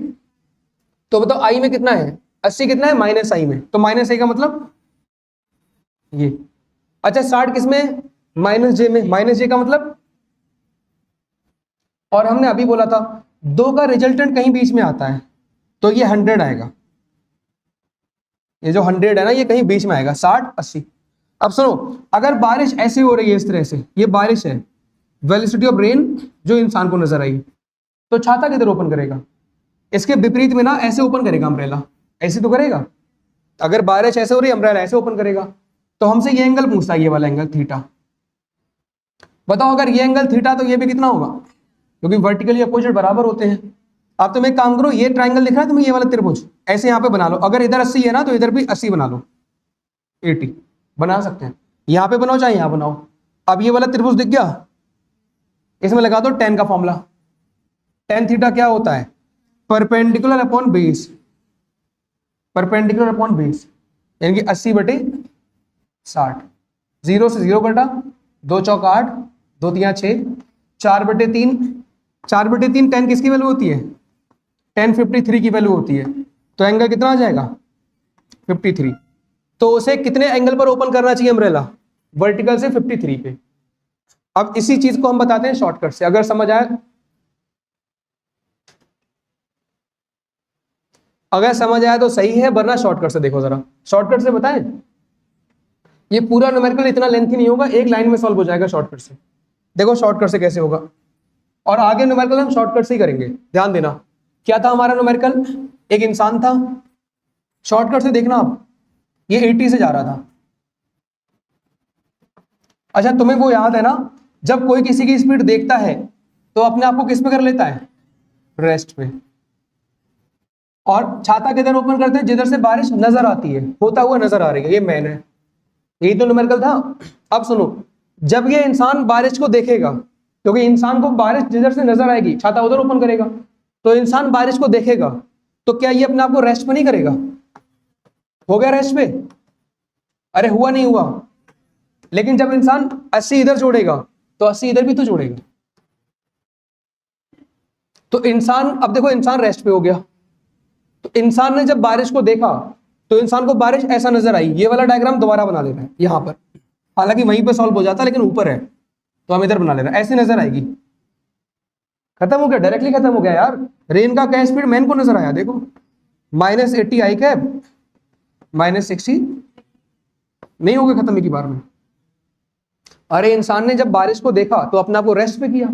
S1: तो बताओ आई में कितना है? 80 कितना है माइनस आई में? तो माइनस आई का मतलब ये। अच्छा 60 किस में? माइनस जे में। माइनस जे का मतलब, और हमने अभी बोला था दो का रिजल्टेंट कहीं बीच में आता है, तो ये 100 आएगा। ये जो 100 है ना, ये कहीं बीच में आएगा, 60 80। अब सुनो, अगर बारिश ऐसी हो रही है इस तरह से, ये बारिश है, वेलोसिटी ऑफ रेन जो इंसान को नजर आई, तो छाता किधर ओपन करेगा? इसके विपरीत में ना, ऐसे ओपन करेगा अम्ब्रेला, ऐसे तो करेगा। अगर बारिश ऐसे हो रही है, अम्ब्रेला ऐसे ओपन करेगा। तो हमसे ये एंगल पूछता है, ये वाला एंगल थीटा। बताओ अगर ये एंगल थीटा, तो ये भी कितना होगा? क्योंकि वर्टिकली अपोजिट बराबर होते हैं। आप तुम एक काम करो, ये ट्राइंगल दिख रहा है तुम्हें, ये वाला त्रिभुज, ऐसे यहाँ पे बना लो। अगर इधर 80 है ना, तो इधर भी 80 बना लो, 80 बना सकते हैं। यहाँ पे बनाओ चाहे यहाँ बनाओ। अब ये वाला त्रिभुज दिख गया, इसमें लगा दो tan का फॉर्मूला। tan थीटा क्या होता है? Perpendicular upon base, perpendicular upon base, यानी कि 80/60। 0 से 0 कटा, 2 चौक 8, 2 तिया 6, 4/3, 4/3 tan किसकी वैल्यू होती है? tan 53 की वैल्यू होती है। तो एंगल कितना आ जाएगा? 53। तो उसे कितने एंगल पर ओपन करना चाहिए अम्ब्रेला? वर्टिकल से 53 पे। अब इसी चीज को हम बताते हैं शॉर्टकट से, अगर समझ आए, अगर समझ आया तो सही है, वरना शॉर्टकट से देखो जरा। शॉर्टकट से बताएं, ये पूरा न्यूमेरिकल इतना लेंथी नहीं होगा, एक लाइन में सॉल्व हो जाएगा शॉर्टकट से। देखो शॉर्टकट से कैसे होगा, और आगे न्यूमेरिकल हम शॉर्टकट से ही करेंगे। ध्यान देना, क्या था हमारा न्यूमेरिकल? एक इंसान था, शॉर्टकट से देखना आप, ये 80 से जा रहा था। अच्छा तुम्हें वो याद है ना, जब कोई किसी की स्पीड देखता है तो अपने आप को किस पे कर लेता है, रेस्ट पे। और छाता किधर ओपन करते हैं, जिधर से बारिश नजर आती है, होता हुआ नजर आ रही है, ये मैन है, यही तो न्यूमेरिकल था। अब सुनो, जब ये इंसान बारिश को देखेगा, क्योंकि इंसान को बारिश जिधर से नजर आएगी छाता उधर ओपन करेगा, तो इंसान बारिश को देखेगा तो क्या ये अपने आप को रेस्ट पे नहीं करेगा, हो गया रेस्ट पे, अरे हुआ नहीं हुआ। लेकिन जब इंसान 80 इधर जोड़ेगा तो 80 इधर भी तो जोड़ेगा, तो इंसान, अब देखो इंसान रेस्ट पे हो गया, तो इंसान ने जब बारिश को देखा तो इंसान को बारिश ऐसा नजर आई। ये वाला डायग्राम दोबारा बना लेना है यहां पर, हालांकि वहीं पे सॉल्व हो जाता लेकिन ऊपर है तो हम इधर बना लेना, ऐसी नजर आएगी। खत्म हो गया, डायरेक्टली खत्म हो गया यार। रेन का क्या स्पीड मैन को नजर आया, देखो -80 आई कैप, -60 नहीं हो गया खत्म एक ही बार में। अरे इंसान ने जब बारिश को देखा तो अपने आप को रेस्ट पे किया,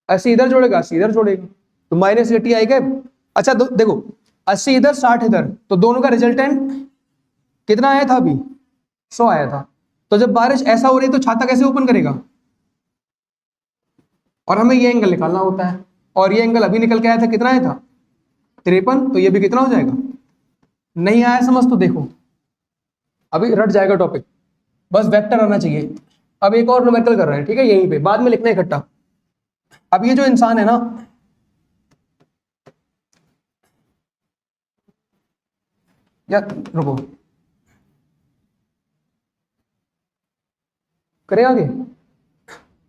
S1: 80 इधर जोड़ेगा 80 इधर जोड़ेगा, तो -80 आई कैप। अच्छा देखो 80 इधर 60 इधर, तो दोनों का रिजल्टेंट कितना आया था अभी, 100 आया था। तो जब बारिश ऐसा हो रही है तो छाता कैसे ओपन करेगा, और हमें ये एंगल निकालना होता है, और ये एंगल अभी निकल के आया था, कितना आया था 53, तो ये भी कितना हो जाएगा, नहीं आया समझ तो देखो अभी रट जाएगा टॉपिक, बस वेक्टर आना चाहिए। अब एक और न्यूमेरिकल कर रहे हैं, ठीक है, यहीं पे बाद में लिखना है इकट्ठा। अब ये जो इंसान है ना, या रुको करें आगे,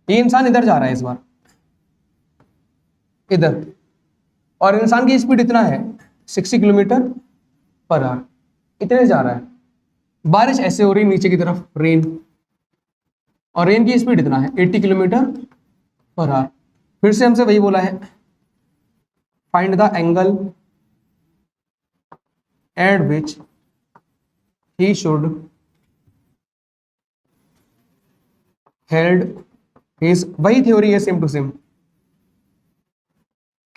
S1: ये इंसान इधर जा रहा है इस बार, इधर, और इंसान की स्पीड इतना है 60 किलोमीटर पर आवर, इतने जा रहा है। बारिश ऐसे हो रही है नीचे की तरफ, रेन, और रेन की स्पीड इतना है 80 किलोमीटर पर आवर। फिर से हमसे वही बोला है, find the angle at which he should held his, वही थ्योरी है सेम टू सेम,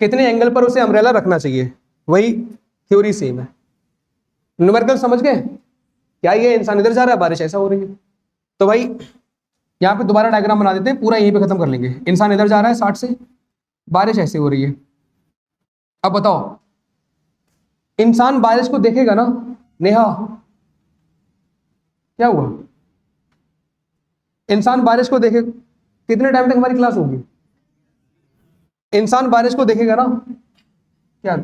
S1: कितने एंगल पर उसे अम्ब्रेला रखना चाहिए, वही थ्योरी सेम है। न्यूमेरिकल समझ गए क्या, ये इंसान इधर जा रहा है बारिश ऐसा हो रही है, तो भाई यहाँ पे दोबारा डायग्राम बना देते हैं, पूरा यहीं पे खत्म कर लेंगे। इंसान इधर जा रहा है 60 से, बारिश ऐसे हो रही है। अब बताओ इंसान बारिश को देखेगा ना, नेहा क्या हुआ, इंसान बारिश को देखे, कितने टाइम तक हमारी क्लास होगी, इंसान बारिश को देखेगा ना, क्या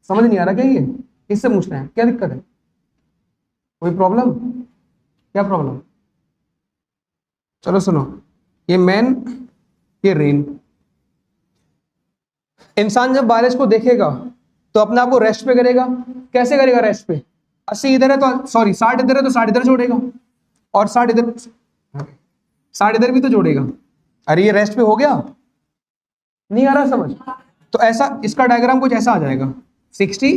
S1: समझ नहीं आ रहा क्या, ये इससे पूछना है क्या दिक्कत है, कोई प्रॉब्लम, क्या प्रॉब्लम, चलो सुनो, ये मैन ये रेन। इंसान जब बारिश को देखेगा तो अपने आप को रेस्ट पे करेगा, कैसे करेगा रेस्ट पे, 80 इधर है तो सॉरी 60 इधर है तो 60 इधर जोड़ेगा, और 60 इधर, 60 इधर भी तो जोड़ेगा। अरे ये रेस्ट पे हो गया, नहीं आ रहा समझ, तो ऐसा इसका डायग्राम कुछ ऐसा आ जाएगा 60,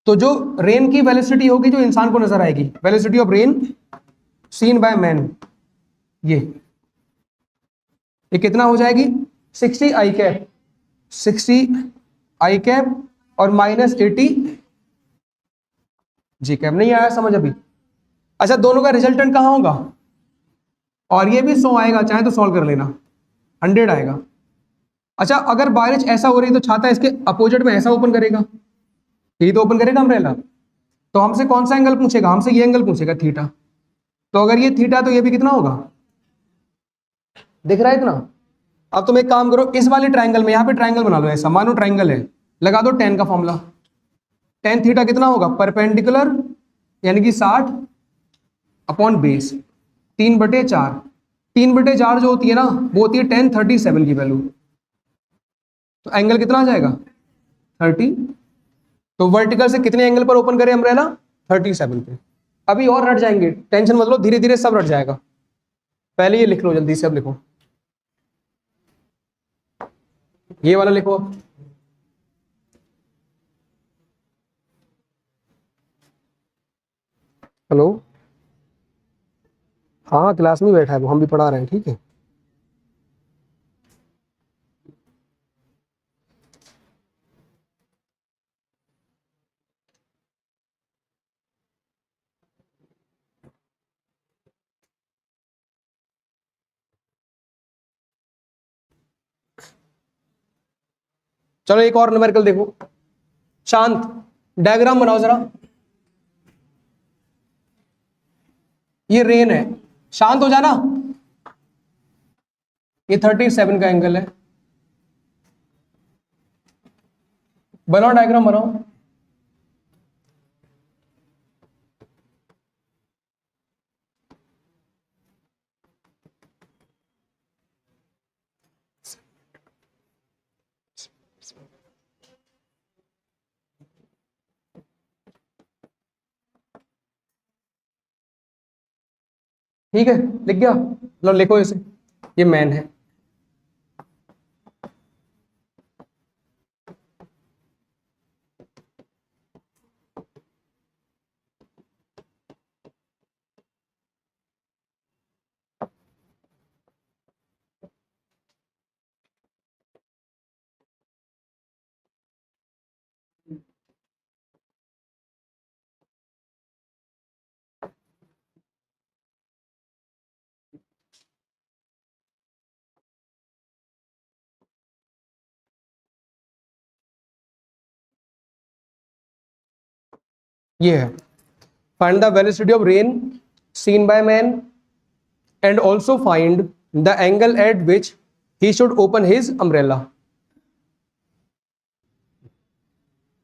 S1: तो जो रेन की वेलोसिटी होगी जो इंसान को नजर आएगी, velocity of rain seen by man, ये कितना हो जाएगी 60 आई कैप, 60 आई कैप और -80 जी कैप। नहीं आया समझ अभी, अच्छा दोनों का रिजल्टेंट कहां होगा, और ये भी 100 आएगा, चाहे तो सॉल्व कर लेना, 100 आएगा। अच्छा अगर बारिश ऐसा हो रही है तो छाता इसके अपोजिट में ऐसा ओपन करेगा, यही तो ओपन करेगा अम्ब्रेला, तो हमसे कौन सा एंगल पूछेगा, हमसे ये एंगल पूछेगा थीटा, तो अगर ये थीटा तो ये भी कितना होगा, दिख रहा है इतना। अब तुम एक काम करो, इस वाले ट्राइंगल में, यहाँ पे ट्राइंगल बना लो ऐसा, मानो ट्राइंगल है, लगा दो tan का फॉर्मूला, tan थीटा कितना होगा, परपेंडिकुलर यानी कि 60 अपॉन बेस 3/4, 3/4 जो होती है ना वो होती है tan 37 की वैल्यू, तो एंगल कितना आ जाएगा 30, तो वर्टिकल से कितने एंगल पर ओपन करें अम्ब्रेला, 37 पे। अभी और रट जाएंगे, टेंशन मत लो, धीरे धीरे सब रट जाएगा, पहले ये लिख लो जल्दी से, अब लिखो ये वाला लिखो अब, हेलो, हाँ क्लास में बैठा है वो, हम भी पढ़ा रहे हैं, ठीक है। चलो एक और न्यूमेरिकल देखो, शांत, डायग्राम बनाओ जरा। ये रेन है, शांत हो जाना। ये 37 का एंगल है, बनाओ डायग्राम बनाओ। ठीक है, लिख गया, लो लिखो इसे, ये मैन है। ये है, find the velocity of rain seen by man and also find the angle at which he should open his umbrella.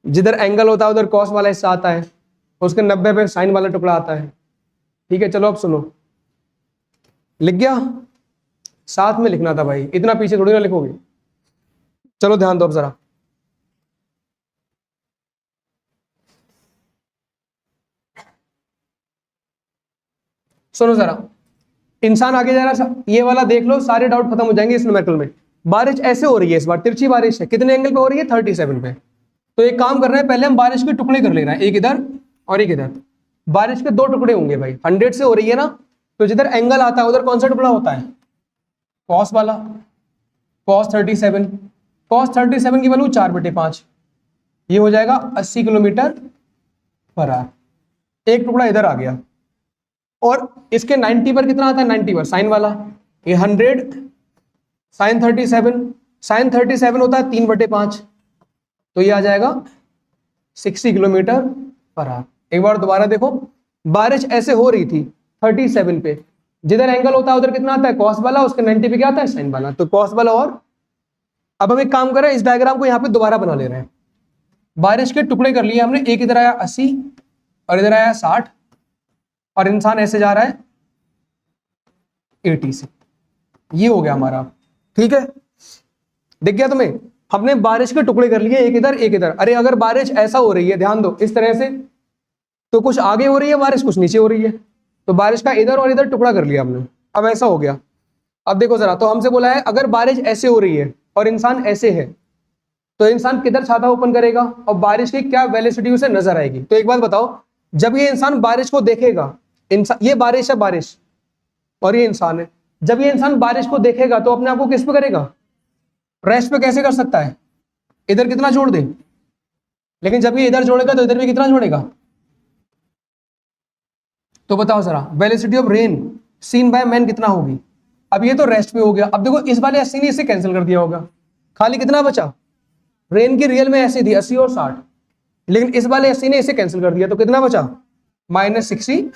S1: जिधर एंगल होता है उधर कॉस वाला हिस्सा आता है, उसके 90 पे साइन वाला टुकड़ा आता है। ठीक है, चलो अब सुनो, लिख गया, साथ में लिखना था भाई, इतना पीछे थोड़ी ना लिखोगे। चलो ध्यान दो अब जरा, सुनो जरा, इंसान आगे जा रहा, ये वाला देख लो, सारे डाउट खत्म हो जाएंगे इस न्यूमेरिकल में। बारिश ऐसे हो रही है, इस बार तिरछी बारिश है, कितने एंगल पे हो रही है? 37 पे। तो एक काम कर रहे हैं, पहले हम बारिश के टुकड़े कर ले रहे हैं, एक इधर और एक इधर। बारिश के दो टुकड़े होंगे भाई, 100 से हो रही है ना, तो जिधर एंगल आता है उधर कौन सा टुकड़ा होता है? कॉस वाला, कॉस 37। कॉस 37 की वैल्यू 4/5, ये हो जाएगा 80 किलोमीटर पर आवर। एक टुकड़ा इधर आ गया, और इसके 90 पर कितना आता है? 90 पर साइन वाला, ये 100 साइन 37, साइन 37 होता है 3/5, तो ये आ जाएगा 60 किलोमीटर पर आवर। एक बार दोबारा देखो, बारिश ऐसे हो रही थी 37 पे, जिधर एंगल होता है उधर कितना आता है? कॉस वाला, उसके 90 पे क्या आता है? साइन वाला, तो कॉस वाला। और अब हम एक काम कर रहे हैं, इस डायग्राम को यहाँ पे दोबारा बना ले रहे हैं। बारिश के टुकड़े कर लिए हमने, एक इधर आया 80 और इधर आया 60, और इंसान ऐसे जा रहा है 80 से, ये हो गया हमारा। ठीक है, दिख गया तुम्हें? हमने बारिश के टुकड़े कर लिए, एक इधर एक इधर। अरे अगर बारिश ऐसा हो रही है, ध्यान दो, इस तरह से, तो कुछ आगे हो रही है बारिश, कुछ नीचे हो रही है, तो बारिश का इधर और इधर टुकड़ा कर लिया हमने। अब ऐसा हो गया, अब देखो जरा, तो हमसे बोला है अगर बारिश ऐसे हो रही है और इंसान ऐसे है, तो इंसान किधर छाता ओपन करेगा और बारिश की क्या वेलोसिटी उसे नजर आएगी? तो एक बात बताओ, जब ये इंसान बारिश को देखेगा, इंसान, ये बारिश है, बारिश, और ये इंसान है, जब ये इंसान बारिश को देखेगा तो अपने आप को किस पे करेगा? रेस्ट पे कैसे कर सकता है? इधर कितना जोड़ दे, लेकिन जब ये इधर जोड़ेगा तो इधर भी कितना जोड़ेगा? तो बताओ जरा, velocity of rain seen by man कितना होगी? अब ये तो रेस्ट पे हो गया। अब देखो, इस वाले 80 ने इसे कैंसिल कर दिया होगा, खाली कितना बचा? रेन की रियल में ऐसी थी 80 और 60, लेकिन इस वाले 80 ने इसे कैंसिल कर दिया, तो कितना बचा? -60।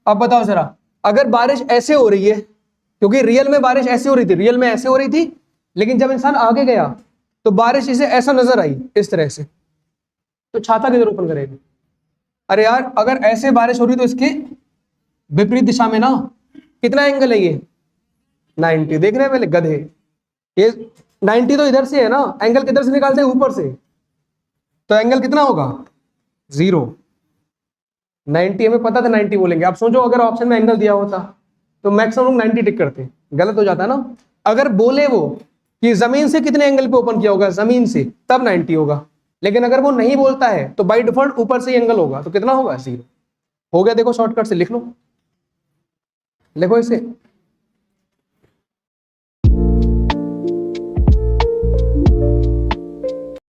S1: अब बताओ जरा, अगर बारिश ऐसे हो रही है, क्योंकि रियल में बारिश ऐसे हो रही थी, रियल में ऐसे हो रही थी, लेकिन जब इंसान आगे गया तो बारिश इसे ऐसा नजर आई, इस तरह से, तो छाता किधर ओपन करेगा? अरे यार, अगर ऐसे बारिश हो रही तो इसके विपरीत दिशा में ना, कितना एंगल है ये? 90। देख रहे हैं पहले गधे, ये 90 तो इधर से है ना, एंगल किधर से निकालते हैं? ऊपर से, तो एंगल कितना होगा? 0। 90 हमें पता था 90 बोलेंगे। अब सोचो, अगर ऑप्शन में एंगल दिया होता तो मैक्सिमम लोग 90 टिक करते, गलत हो जाता है ना। अगर बोले वो कि जमीन से कितने एंगल पे ओपन किया होगा, जमीन से, तब 90 होगा, लेकिन अगर वो नहीं बोलता है तो बाय डिफॉल्ट ऊपर से ही एंगल होगा, तो कितना होगा? 0 हो गया। देखो शॉर्टकट से लिख लो, लिखो इसे,